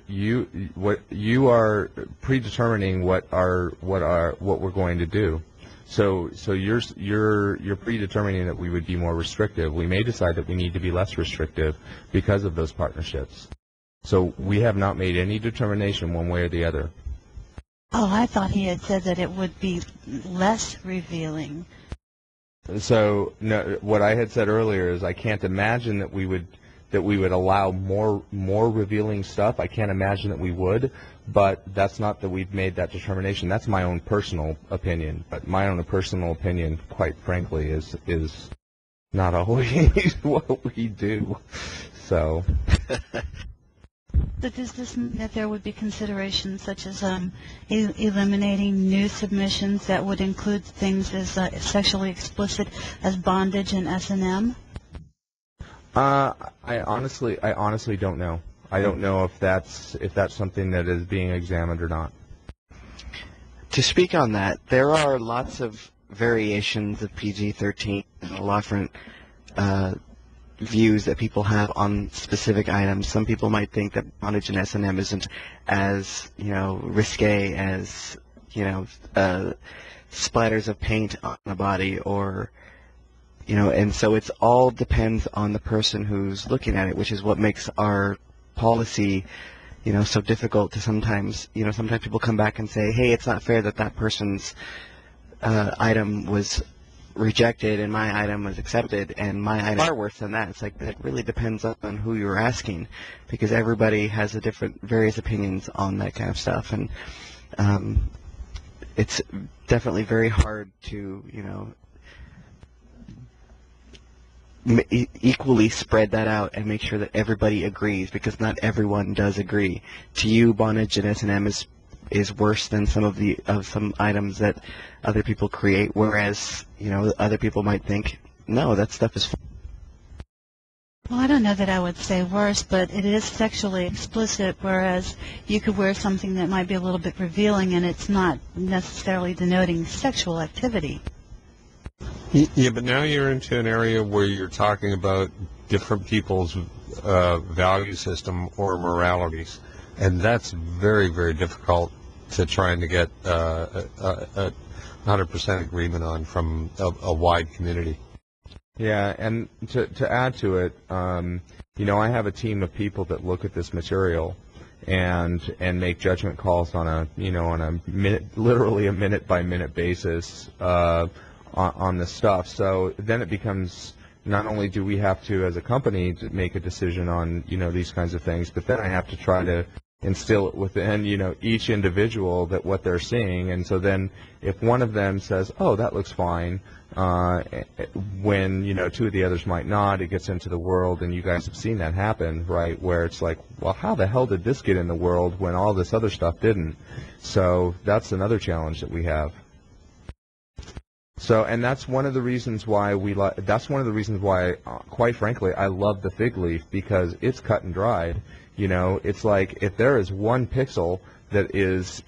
are predetermining what we're going to do. So you're predetermining that we would be more restrictive. We may decide that we need to be less restrictive because of those partnerships. So we have not made any determination one way or the other. Oh, I thought he had said that it would be less revealing. So no, what I had said earlier is I can't imagine that we would allow more revealing stuff. I can't imagine that we would, but that's not that we've made that determination. That's my own personal opinion. But my own personal opinion, quite frankly, is not always what we do. So. But does this mean that there would be considerations such as eliminating new submissions that would include things as sexually explicit as bondage and S&M? I honestly don't know. I don't know if that's something that is being examined or not. To speak on that, there are lots of variations of PG-13 and a lot of different views that people have on specific items. Some people might think that bondage in S&M isn't as, risque as, splatters of paint on the body, or, and so it's all depends on the person who's looking at it, which is what makes our policy, so difficult to sometimes people come back and say, hey, it's not fair that that person's item was rejected and my item was accepted, and my item is far worse than that. It's like, it really depends on who you're asking, because everybody has various opinions on that kind of stuff, and it's definitely very hard to, equally spread that out and make sure that everybody agrees, because not everyone does agree. To you, bondage in S&M is worse than some items that other people create, whereas other people might think, no, that stuff is fine. Well, I don't know that I would say worse, but it is sexually explicit, whereas you could wear something that might be a little bit revealing and it's not necessarily denoting sexual activity. Yeah, but now you're into an area where you're talking about different people's value system or moralities, and that's very, very difficult to trying to get 100% agreement on from a wide community. Yeah, and to add to it, I have a team of people that look at this material and make judgment calls on a literally a minute by minute basis on this stuff. So then it becomes, not only do we have to, as a company, to make a decision on these kinds of things, but then I have to try to instill it within each individual that what they're seeing. And so then if one of them says, oh, that looks fine, when two of the others might not, it gets into the world, and you guys have seen that happen, right, where it's like, well, how the hell did this get in the world when all this other stuff didn't? So that's another challenge that we have. So, and that's one of the reasons why quite frankly, I love the fig leaf, because it's cut and dried. It's like, if there is one pixel that is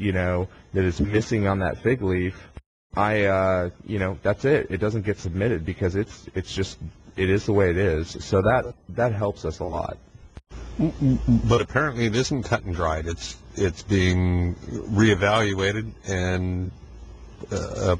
missing on that fig leaf, that's it. It doesn't get submitted, because it is the way it is. So that helps us a lot. But apparently it isn't cut and dried. It's being reevaluated and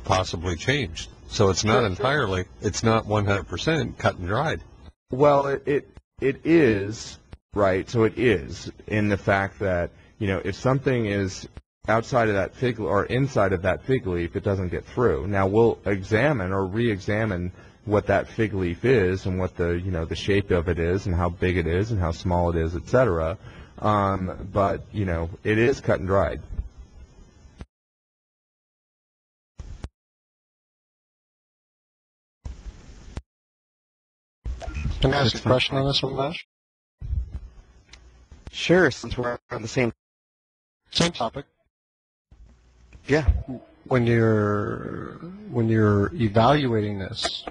possibly changed. So it's not entirely, it's not 100% cut and dried. Well, it is, right? So it is, in the fact that, if something is outside of that fig or inside of that fig leaf, it doesn't get through. Now we'll examine or re-examine what that fig leaf is and what the shape of it is and how big it is and how small it is, etc. But it is cut and dried. Can I ask a question on this one, Vash? Sure, since we're on the same topic. Yeah. When you're evaluating this,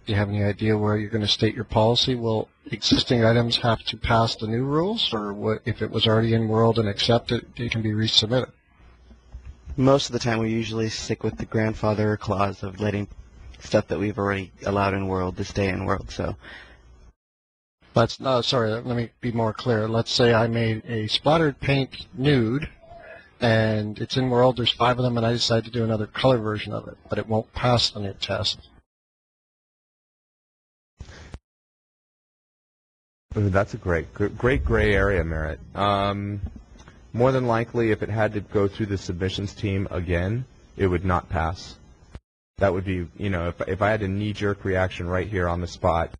do you have any idea where you're going to state your policy? Will existing items have to pass the new rules, or what, if it was already in world and accepted, it can be resubmitted? Most of the time, we usually stick with the grandfather clause of letting stuff that we've already allowed in world to stay in world. So. Let me be more clear. Let's say I made a splattered paint nude, and it's in world, there's 5 of them, and I decide to do another color version of it, but it won't pass the new test. Ooh, that's a great gray area, Merritt. More than likely, if it had to go through the submissions team again, it would not pass. That would be, if I had a knee-jerk reaction right here on the spot,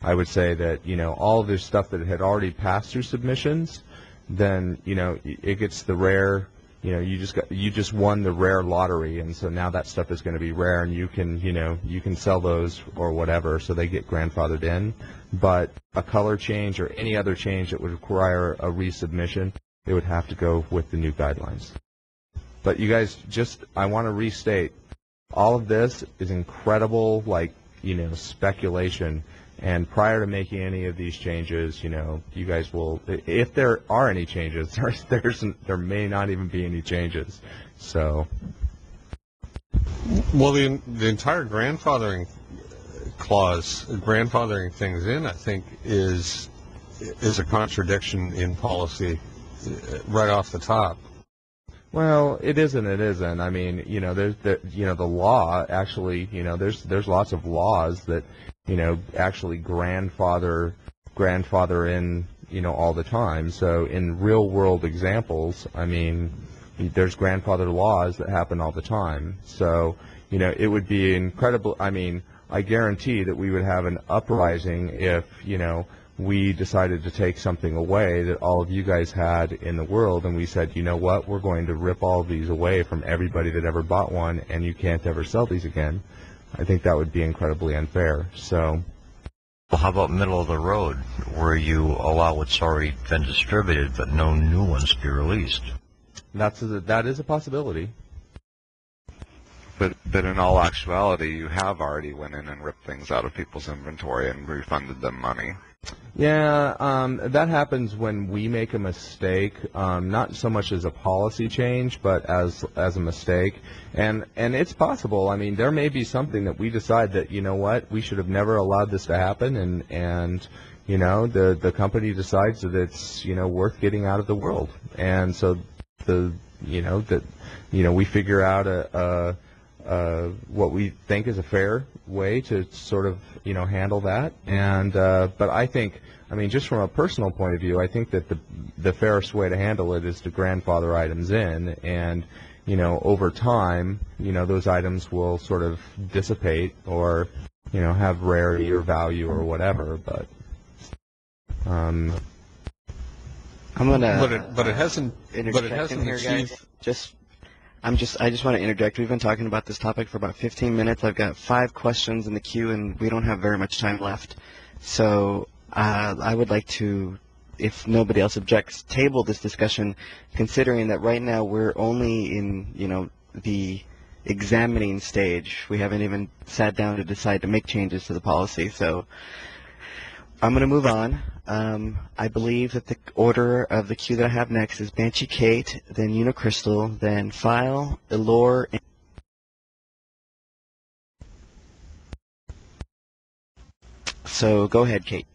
I would say that, all of this stuff that had already passed through submissions, then, it gets the rare, you just won the rare lottery, and so now that stuff is going to be rare, and you can sell those or whatever, so they get grandfathered in. But a color change or any other change that would require a resubmission, it would have to go with the new guidelines. But you guys, I want to restate, all of this is incredible, speculation. And prior to making any of these changes, you guys will, if there are any changes, there may not even be any changes. So. Well, the entire grandfathering clause, grandfathering things in, I think, is a contradiction in policy right off the top. Well, it isn't. It isn't. I mean, there's the law actually. There's lots of laws that actually grandfather in all the time. So in real world examples, I mean, there's grandfather laws that happen all the time. So it would be incredible. I mean, I guarantee that we would have an uprising if we decided to take something away that all of you guys had in the world, and we said, you know what, we're going to rip all of these away from everybody that ever bought one, and you can't ever sell these again. I think that would be incredibly unfair. So, well, how about middle of the road, where you allow what's already been distributed, but no new ones be released? That is a possibility. But in all actuality, you have already went in and ripped things out of people's inventory and refunded them money. Yeah, that happens when we make a mistake, not so much as a policy change, but as a mistake. And it's possible. I mean, there may be something that we decide that, you know what, we should have never allowed this to happen, and the company decides that it's worth getting out of the world, and so we figure out what we think is a fair way to sort of handle that. And but I think, I mean, just from a personal point of view, I think that the fairest way to handle it is to grandfather items in, and over time those items will sort of dissipate or have rarity or value or whatever. But I'm gonna. But it hasn't. But it Interject in hasn't here, achieved. guys. I just want to interject. We've been talking about this topic for about 15 minutes. I've got 5 questions in the queue, and we don't have very much time left. So I would like to, if nobody else objects, table this discussion, considering that right now we're only in the examining stage. We haven't even sat down to decide to make changes to the policy. So I'm going to move on. I believe that the order of the queue that I have next is Banshee Kate, then Unicrystal, then File, Elore, and so go ahead, Kate.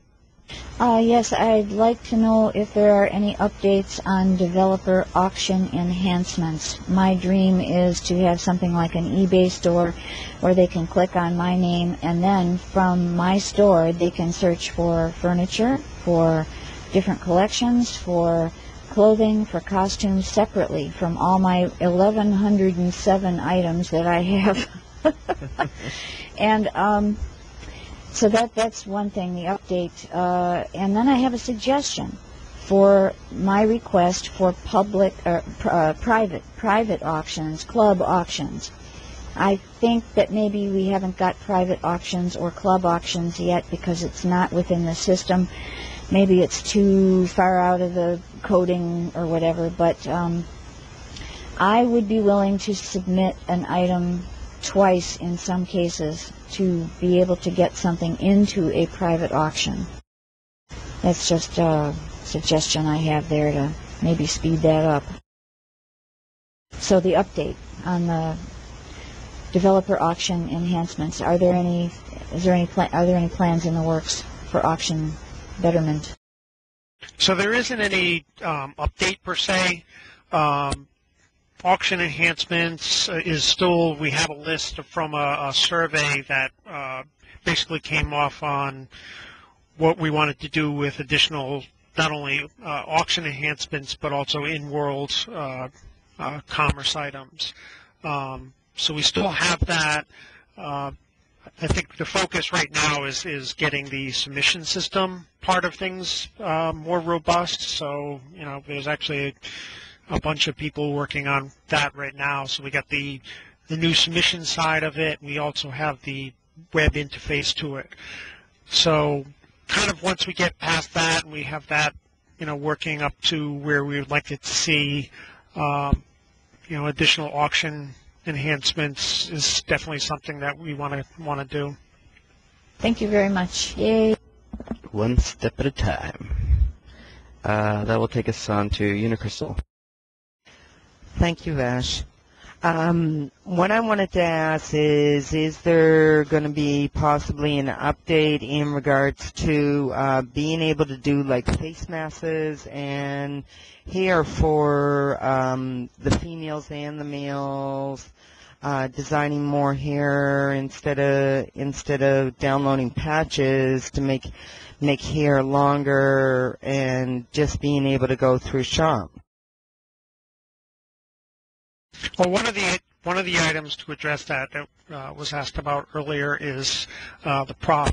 Yes, I'd like to know if there are any updates on developer auction enhancements. My dream is to have something like an eBay store where they can click on my name, and then from my store they can search for furniture, for different collections, for clothing, for costumes separately from all my 1,107 items that I have. And so that's one thing, the update. And then I have a suggestion for my request for public, private auctions, club auctions. I think that maybe we haven't got private auctions or club auctions yet because it's not within the system. Maybe it's too far out of the coding or whatever, but I would be willing to submit an item twice in some cases to be able to get something into a private auction. That's just a suggestion I have there to maybe speed that up. So the update on the developer auction enhancements, are there any plans in the works for auction betterment? So there isn't any update per se. Auction enhancements is still, we have a list from a survey that basically came off on what we wanted to do with additional, not only auction enhancements, but also in-world commerce items. So we still have that. I think the focus right now is getting the submission system part of things more robust. So, there's actually a bunch of people working on that right now. So we got the new submission side of it. We also have the web interface to it. So kind of once we get past that and we have that, working up to where we would like it to see, additional auction enhancements is definitely something that we want to do. Thank you very much. Yay. One step at a time. That will take us on to Unicrystal. Thank you, Vash. What I wanted to ask is there going to be possibly an update in regards to being able to do like face masks and hair for the females and the males, designing more hair instead of downloading patches to make hair longer and just being able to go through shop? Well, one of the items to address that was asked about earlier is the prop,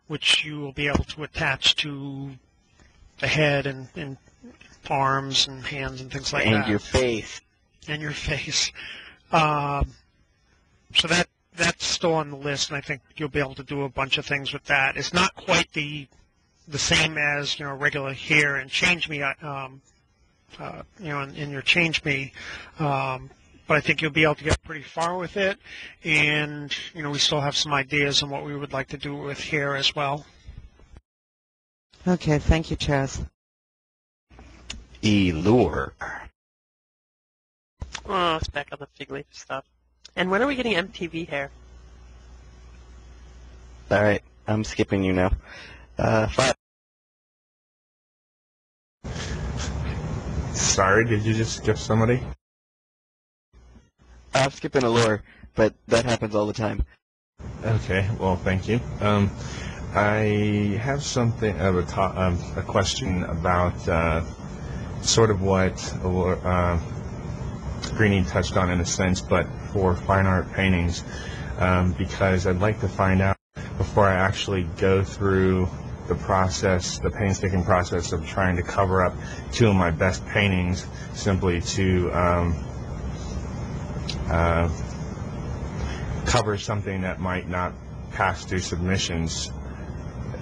which you will be able to attach to the head and arms and hands and things like that. And your face. And your face. So that's still on the list, and I think you'll be able to do a bunch of things with that. It's not quite the same as regular hair and Change Me, in your Change Me. But I think you'll be able to get pretty far with it, and we still have some ideas on what we would like to do with hair as well. Okay, thank you, Chaz. Elure. Oh, it's back on the fig leaf stuff. And when are we getting MTV hair? All right, I'm skipping you now. 5. Sorry, did you just skip somebody? I'm skipping Allure, but that happens all the time. Okay, well, thank you. I have something of a question about sort of what Greenie touched on in a sense, but for fine art paintings, because I'd like to find out before I actually go through the painstaking process of trying to cover up 2 of my best paintings simply to cover something that might not pass through submissions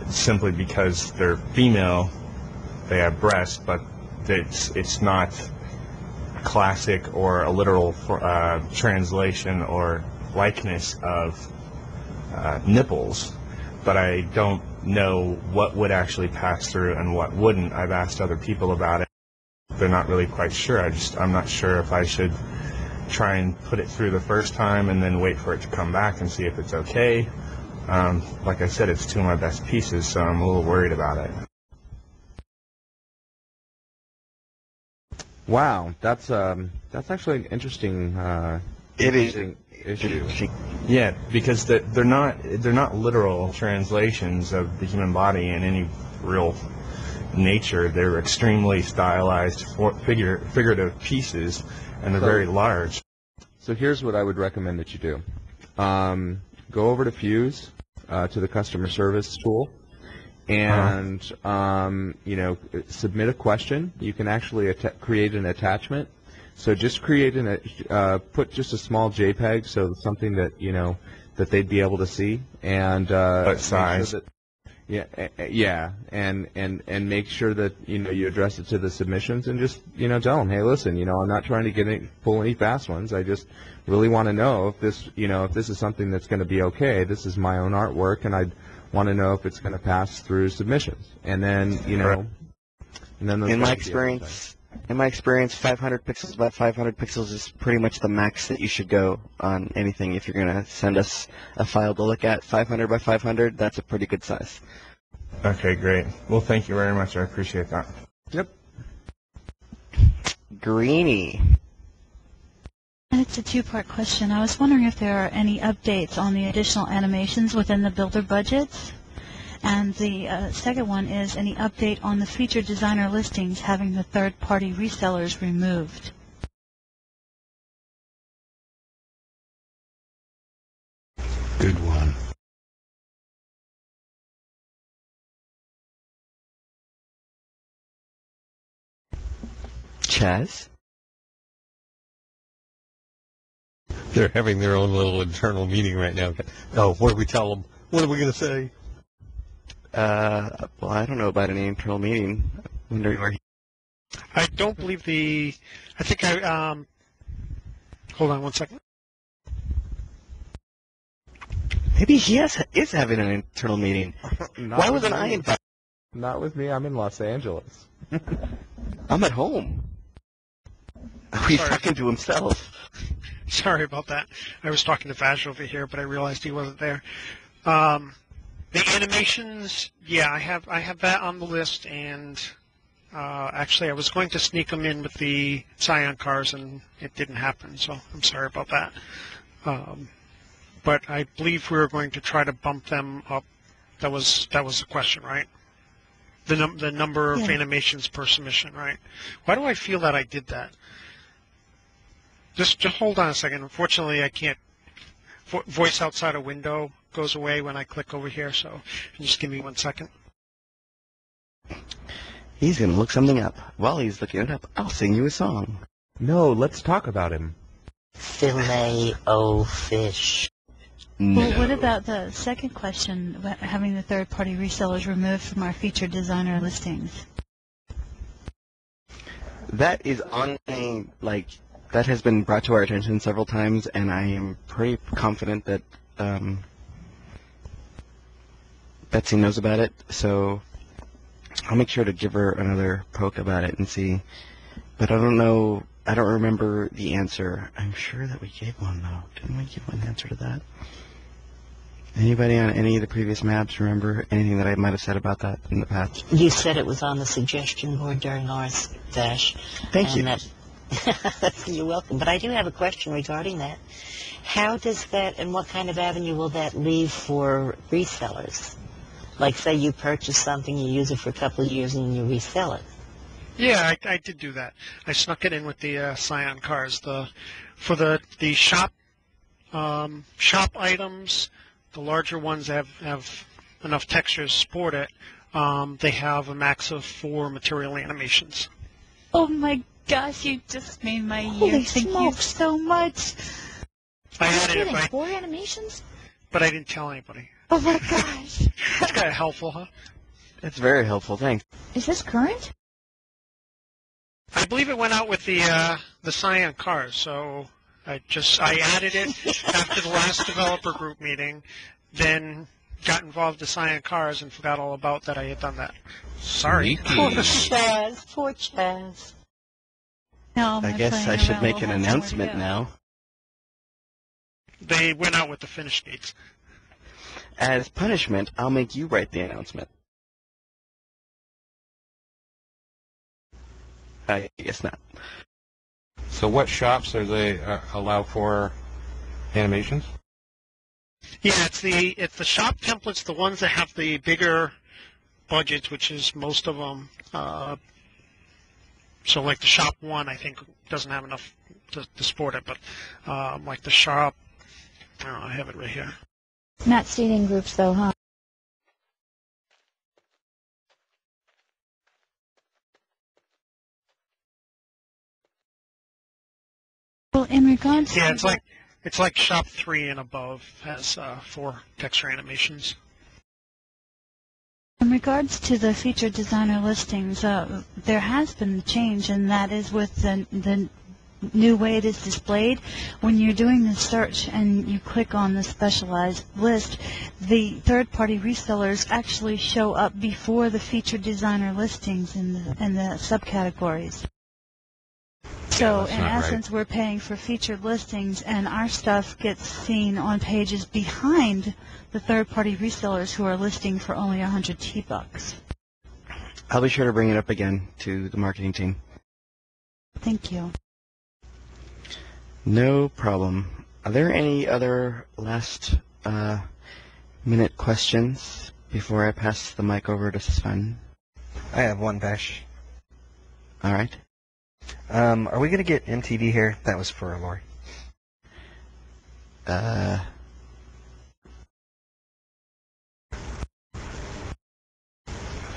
simply because they're female, they have breasts, but it's not classic or a literal translation or likeness of nipples, but I don't know what would actually pass through and what wouldn't. I've asked other people about it. They're not really quite sure. I'm not sure if I should try and put it through the first time and then wait for it to come back and see if it's okay. Like I said, it's 2 of my best pieces, so I'm a little worried about it. Wow, that's actually an interesting issue. Yeah, because they're not literal translations of the human body in any real nature. They're extremely stylized figurative pieces, and they're very large. So here's what I would recommend that you do. Go over to Fuse, to the customer service tool, and submit a question. You can actually create an attachment. So just put just a small JPEG, so something that that they'd be able to see, and what size? Sure and make sure that you address it to the submissions, and just tell them, hey, listen, I'm not trying to pull any fast ones. I just really want to know if this is something that's going to be okay. This is my own artwork, and I want to know if it's going to pass through submissions. And then and then in my experience, 500 pixels by 500 pixels is pretty much the max that you should go on anything. If you're going to send us a file to look at, 500 by 500, that's a pretty good size. Okay, great. Well, thank you very much. I appreciate that. Yep. Greenie. It's a 2-part question. I was wondering if there are any updates on the additional animations within the builder budgets. And the second one is any update on the featured designer listings having the third-party resellers removed. Good one. Chaz? They're having their own little internal meeting right now. Oh, what do we tell them? What are we going to say? Well, I don't know about any internal meeting. I'm wondering where I don't believe I think hold on one second. Maybe he is having an internal meeting. Why wasn't I invited? Not with me. I'm in Los Angeles. I'm at home. He's talking to himself. Sorry about that. I was talking to Vash over here, but I realized he wasn't there. The animations, yeah, I have that on the list, and actually I was going to sneak them in with the Scion cars, and it didn't happen, so I'm sorry about that. But I believe we were going to try to bump them up. That was the question, right? The number of animations per submission, right? Why do I feel that I did that? Just hold on a second. Unfortunately, I can't. Voice outside a window goes away when I click over here, so just give me 1 second. He's going to look something up. While he's looking it up, I'll sing you a song. No, let's talk about him. Filet-O-Fish. No. Well, what about the second question, about having the third-party resellers removed from our featured designer listings? That is on a, that has been brought to our attention several times, and I am pretty confident that Betsy knows about it, so I'll make sure to give her another poke about it and see. But I don't know, I don't remember the answer. I'm sure that we gave one, though. Didn't we give one answer to that? Anybody on any of the previous maps remember anything that I might have said about that in the past? You said it was on the suggestion board during ours, Dash. Thank you. You're welcome. But I do have a question regarding that. How does that, and what kind of avenue will that leave for resellers? Like, say you purchase something, you use it for a couple of years, and you resell it. Yeah, I did do that. I snuck it in with the Scion cars. For the shop items, the larger ones have enough textures to support it. They have a max of 4 material animations. Oh my gosh, you just made my year. Holy Thank you smokes. so much. I had it, 4 animations? but I didn't tell anybody. Oh my gosh. That's kind of helpful, huh? That's very helpful, thanks. Is this current? I believe it went out with the Scion cars, so I added it after the last developer group meeting, then got involved with Scion cars and forgot all about that I had done that. Sorry. Poor Chaz. Poor Chaz. No, I guess I should make an announcement now. They went out with the finished gates. As punishment, I'll make you write the announcement. I guess not. So what shops are they allow for animations? Yeah, it's the shop templates, the ones that have the bigger budgets, which is most of them. So like the shop 1, I think, doesn't have enough to support it, but like the shop, I don't know, I have it right here. Not seating groups, though, huh? Well, in regards Yeah, to it's like shop 3 and above has 4 texture animations. In regards to the featured designer listings, there has been a change, and that is with the new way it is displayed. When you're doing the search and you click on the specialized list, the third-party resellers actually show up before the featured designer listings in the subcategories. So, in essence, we're paying for featured listings, and our stuff gets seen on pages behind the third-party resellers who are listing for only 100 T-bucks. I'll be sure to bring it up again to the marketing team. Thank you. No problem. Are there any other last minute questions before I pass the mic over to Sven? I have one, Vash. All right. Are we going to get MTV here? That was for Lori.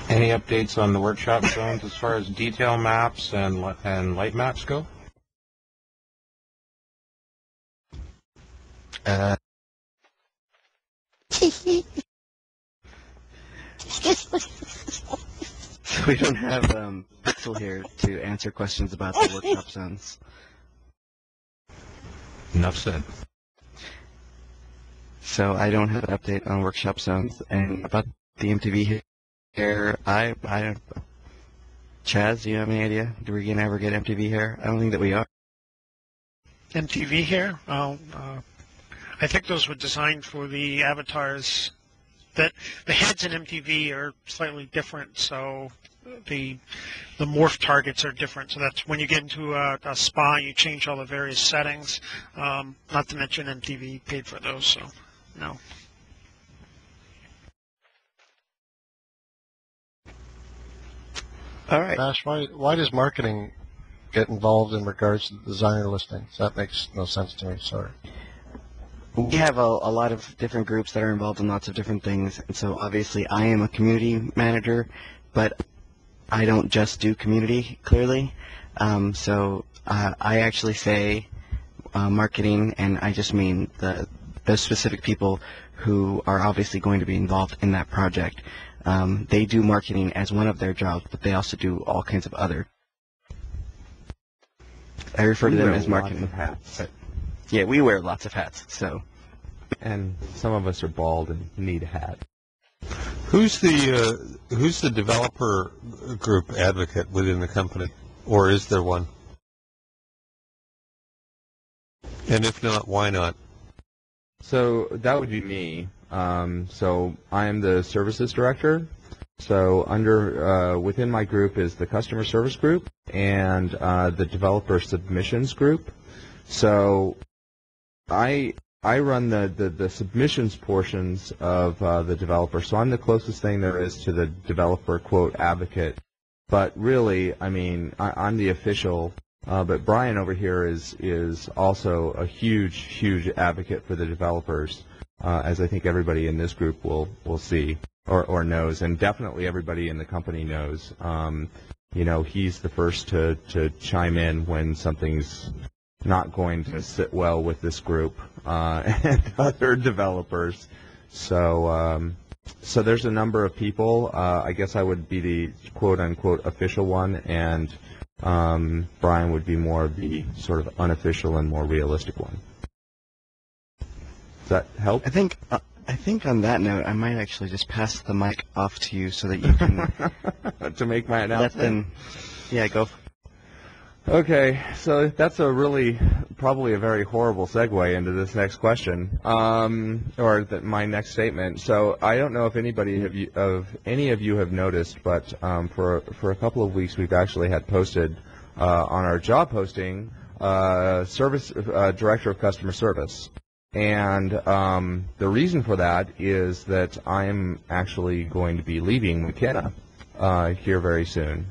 Any updates on the workshop zones as far as detail maps and light maps go? So we don't have Pixel here to answer questions about the workshop zones. Enough said. So I don't have an update on workshop zones. And about the MTV here, I don't. Chaz, do you have any idea? Do we ever get MTV here? I don't think that we are. MTV here. I think those were designed for the avatars. That the heads in MTV are slightly different, so the morph targets are different. So that's when you get into a spa, you change all the various settings. Not to mention MTV paid for those, so no. All right. Ash, why does marketing get involved in regards to the designer listings? That makes no sense to me. Sorry. We have a lot of different groups that are involved in lots of different things, and so obviously I am a community manager, but I don't just do community, clearly. I actually say marketing, and I just mean those specific people who are obviously going to be involved in that project. They do marketing as one of their jobs, but they also do all kinds of other. I refer to them as marketing. Yeah, we wear lots of hats, so. And some of us are bald and need a hat. Who's the developer group advocate within the company, or is there one? And if not, why not? So that would be me. So I am the services director. So within my group is the customer service group and the developer submissions group. So I run the submissions portions of the developer, so I'm the closest thing there is to the developer quote advocate. But really, I mean, I'm the official. But Brian over here is also a huge advocate for the developers, as I think everybody in this group will see or knows, and definitely everybody in the company knows. You know, he's the first to chime in when something's not going to sit well with this group and other developers. So there's a number of people. I guess I would be the quote-unquote official one, and Brian would be more of the sort of unofficial and more realistic one. Does that help? I think on that note, I might actually just pass the mic off to you so that you can to make my announcement. Yeah, go. Okay, so that's probably a very horrible segue into this next question, my next statement. So I don't know if any of you have noticed, but for a couple of weeks we've actually had posted on our job posting director of customer service, and the reason for that is that I'm actually going to be leaving McKenna here very soon.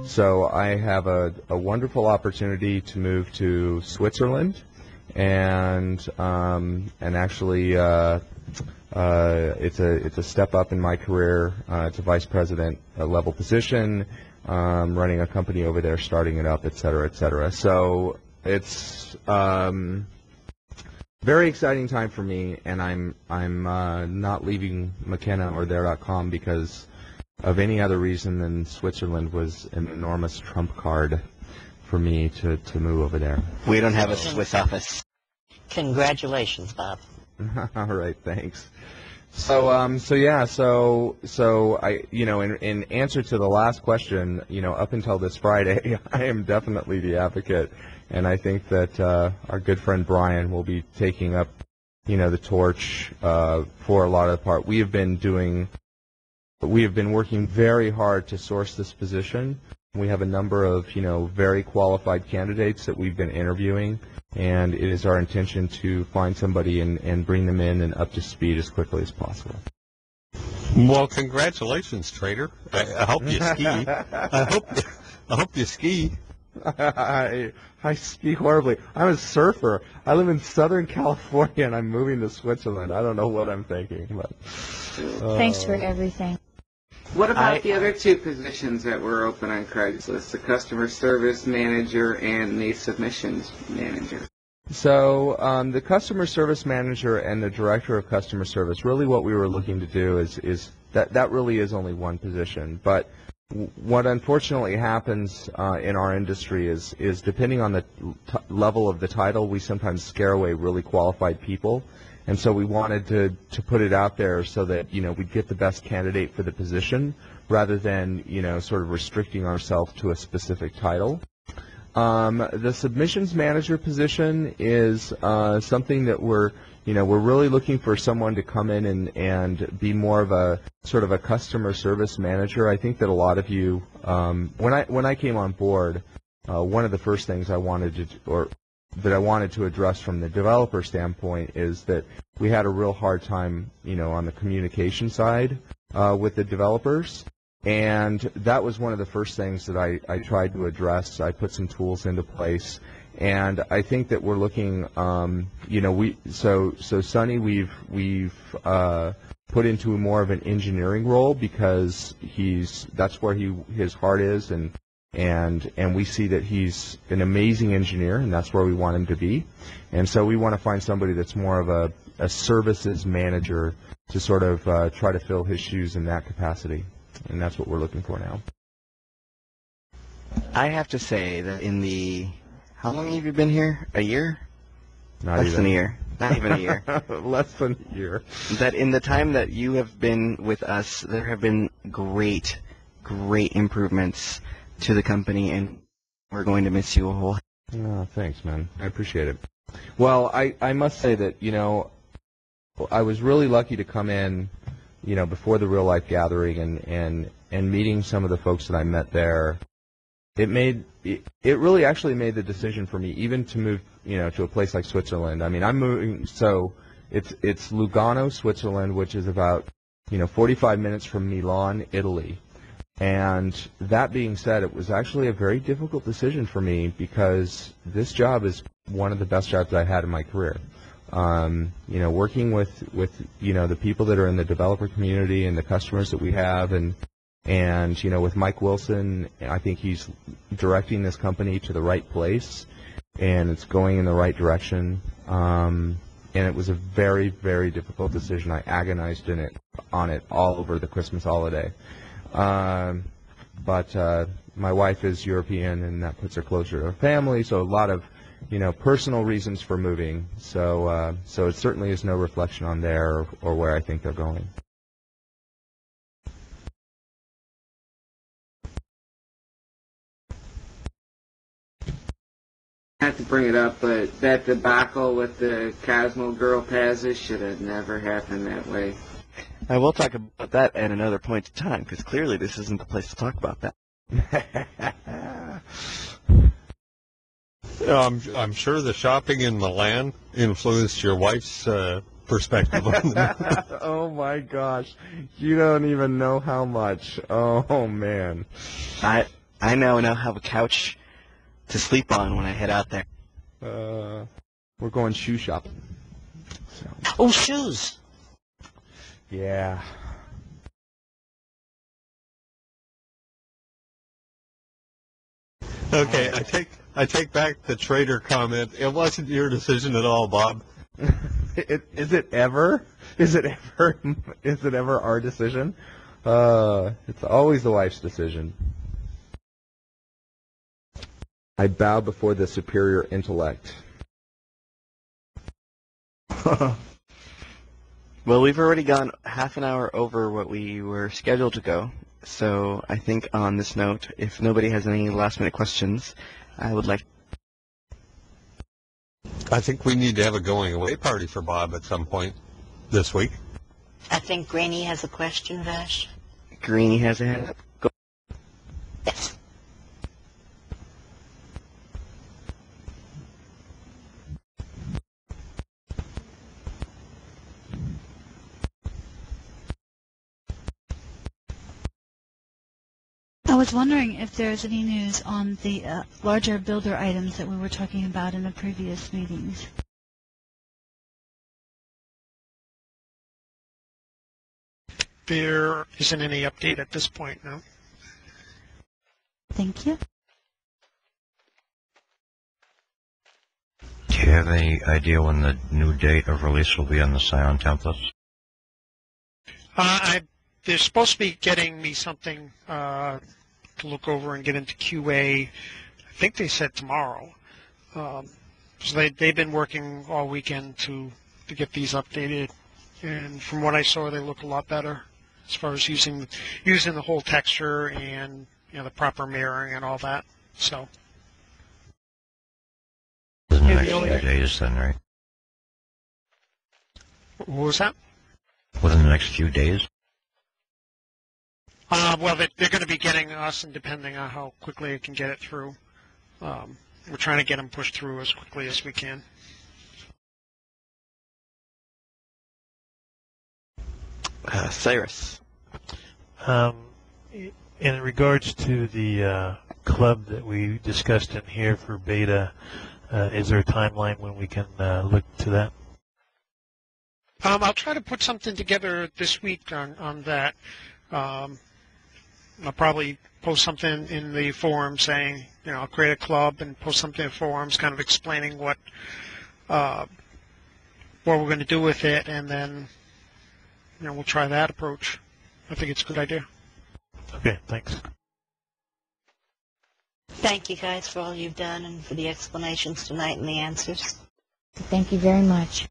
So I have a wonderful opportunity to move to Switzerland, and actually it's a step up in my career. It's a vice president level position, running a company over there, starting it up, et cetera, et cetera. So it's very exciting time for me, and I'm not leaving McKenna or there.com because of any other reason than Switzerland was an enormous trump card for me to move over there. We don't have a Swiss office. Congratulations, Bob. All right, thanks. So I, in answer to the last question, up until this Friday, I am definitely the advocate, and I think that our good friend Brian will be taking up, the torch for a lot of the part. We have been working very hard to source this position. We have a number of, very qualified candidates that we've been interviewing, and it is our intention to find somebody and bring them in and up to speed as quickly as possible. Well, congratulations, Trader. I hope you ski. I hope you ski. I ski horribly. I'm a surfer. I live in Southern California, and I'm moving to Switzerland. I don't know what I'm thinking. But, Thanks for everything. What about the other two positions that were open on Craigslist, the customer service manager and the submissions manager? So the customer service manager and the director of customer service, really what we were looking to do is that really is only one position. But what unfortunately happens in our industry is depending on the level of the title, we sometimes scare away really qualified people. And so we wanted to put it out there so that, we'd get the best candidate for the position rather than, sort of restricting ourselves to a specific title. The submissions manager position is something that we're really looking for someone to come in and be more of a sort of a customer service manager. I think that a lot of you, when I came on board, one of the first things I wanted to address from the developer standpoint is that we had a real hard time, on the communication side with the developers. And that was one of the first things that I tried to address. I put some tools into place, and I think that we're looking, so Sonny, we've put into more of an engineering role because that's where his heart is, and we see that he's an amazing engineer, and that's where we want him to be. And so we want to find somebody that's more of a services manager to sort of try to fill his shoes in that capacity. And that's what we're looking for now. I have to say that how long have you been here? A year? Less than a year. Not even a year. Less than a year. That in the time that you have been with us, there have been great improvements to the company, and we're going to miss you a whole. Oh, thanks, man. I appreciate it. Well, I must say that, I was really lucky to come in, before the real life gathering and meeting some of the folks that I met there. It really actually made the decision for me even to move, to a place like Switzerland. I mean, I'm moving, so it's Lugano, Switzerland, which is about, 45 minutes from Milan, Italy. And that being said, it was actually a very difficult decision for me because this job is one of the best jobs I had in my career. Working with the people that are in the developer community and the customers that we have, and with Mike Wilson, I think he's directing this company to the right place, and it's going in the right direction. And it was a very, very difficult decision. I agonized on it all over the Christmas holiday. But my wife is European, and that puts her closer to her family, so a lot of personal reasons for moving. So it certainly is no reflection on there or where I think they're going. I have to bring it up, but that debacle with the Cosmo Girl Pazza should have never happened that way. I will talk about that at another point in time, because clearly this isn't the place to talk about that. I'm sure the shopping in Milan influenced your wife's perspective on that. Oh my gosh, you don't even know how much. Oh man, I now have a couch to sleep on when I head out there. We're going shoe shopping. So. Oh, shoes. Yeah. Okay, I take back the traitor comment. It wasn't your decision at all, Bob. Is it ever? Is it ever our decision? It's always the wife's decision. I bow before the superior intellect. Well, we've already gone half an hour over what we were scheduled to go, so I think on this note, if nobody has any last-minute questions, I would like... I think we need to have a going-away party for Bob at some point this week. I think Greenie has a question, Vash. Greenie has a hand up. Go. Yes. I was wondering if there's any news on the larger builder items that we were talking about in the previous meetings. There isn't any update at this point, no. Thank you. Do you have any idea when the new date of release will be on the Scion templates? They're supposed to be getting me something to look over and get into QA. I think they said tomorrow. So they've been working all weekend to get these updated, and from what I saw, they look a lot better as far as using the whole texture and the proper mirroring and all that. So the Yeah, next the only- few days then, right? What was that? Within the next few days? Well, they're going to be getting us, and depending on how quickly it can get it through, we're trying to get them pushed through as quickly as we can. Cyrus. In regards to the club that we discussed in here for beta, is there a timeline when we can look to that? I'll try to put something together this week on that. I'll probably post something in the forum saying, I'll create a club and post something in the forums kind of explaining what we're going to do with it, and then we'll try that approach. I think it's a good idea. Okay, thanks. Thank you guys for all you've done and for the explanations tonight and the answers. Thank you very much.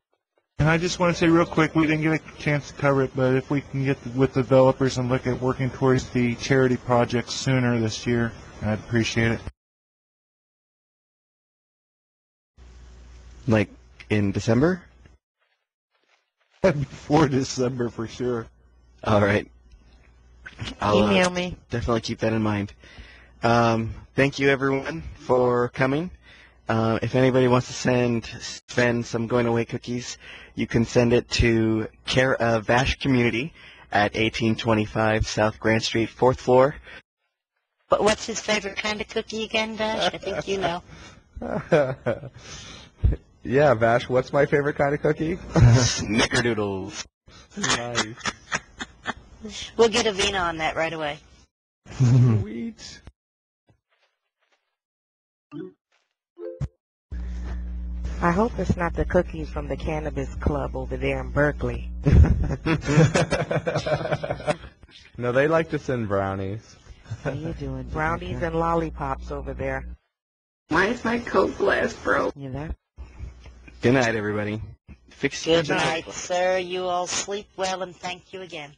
And I just want to say real quick, we didn't get a chance to cover it, but if we can get with developers and look at working towards the charity projects sooner this year, I'd appreciate it. Like in December? Before December for sure. All right. I'll Email me. definitely keep that in mind. Thank you, everyone, for coming. If anybody wants to send Sven some going-away cookies, you can send it to care of Vash Community at 1825 South Grant Street, 4th floor. But what's his favorite kind of cookie again, Dash? I think you know. Yeah, Vash, what's my favorite kind of cookie? Snickerdoodles. Nice. We'll get Avina on that right away. Sweet. I hope it's not the cookies from the Cannabis Club over there in Berkeley. No, they like to send brownies. How you doing? Brownies and lollipops over there. Why is my Coke glass broke? You know? Good night, everybody. Fix your Good night, sir. You all sleep well, and thank you again.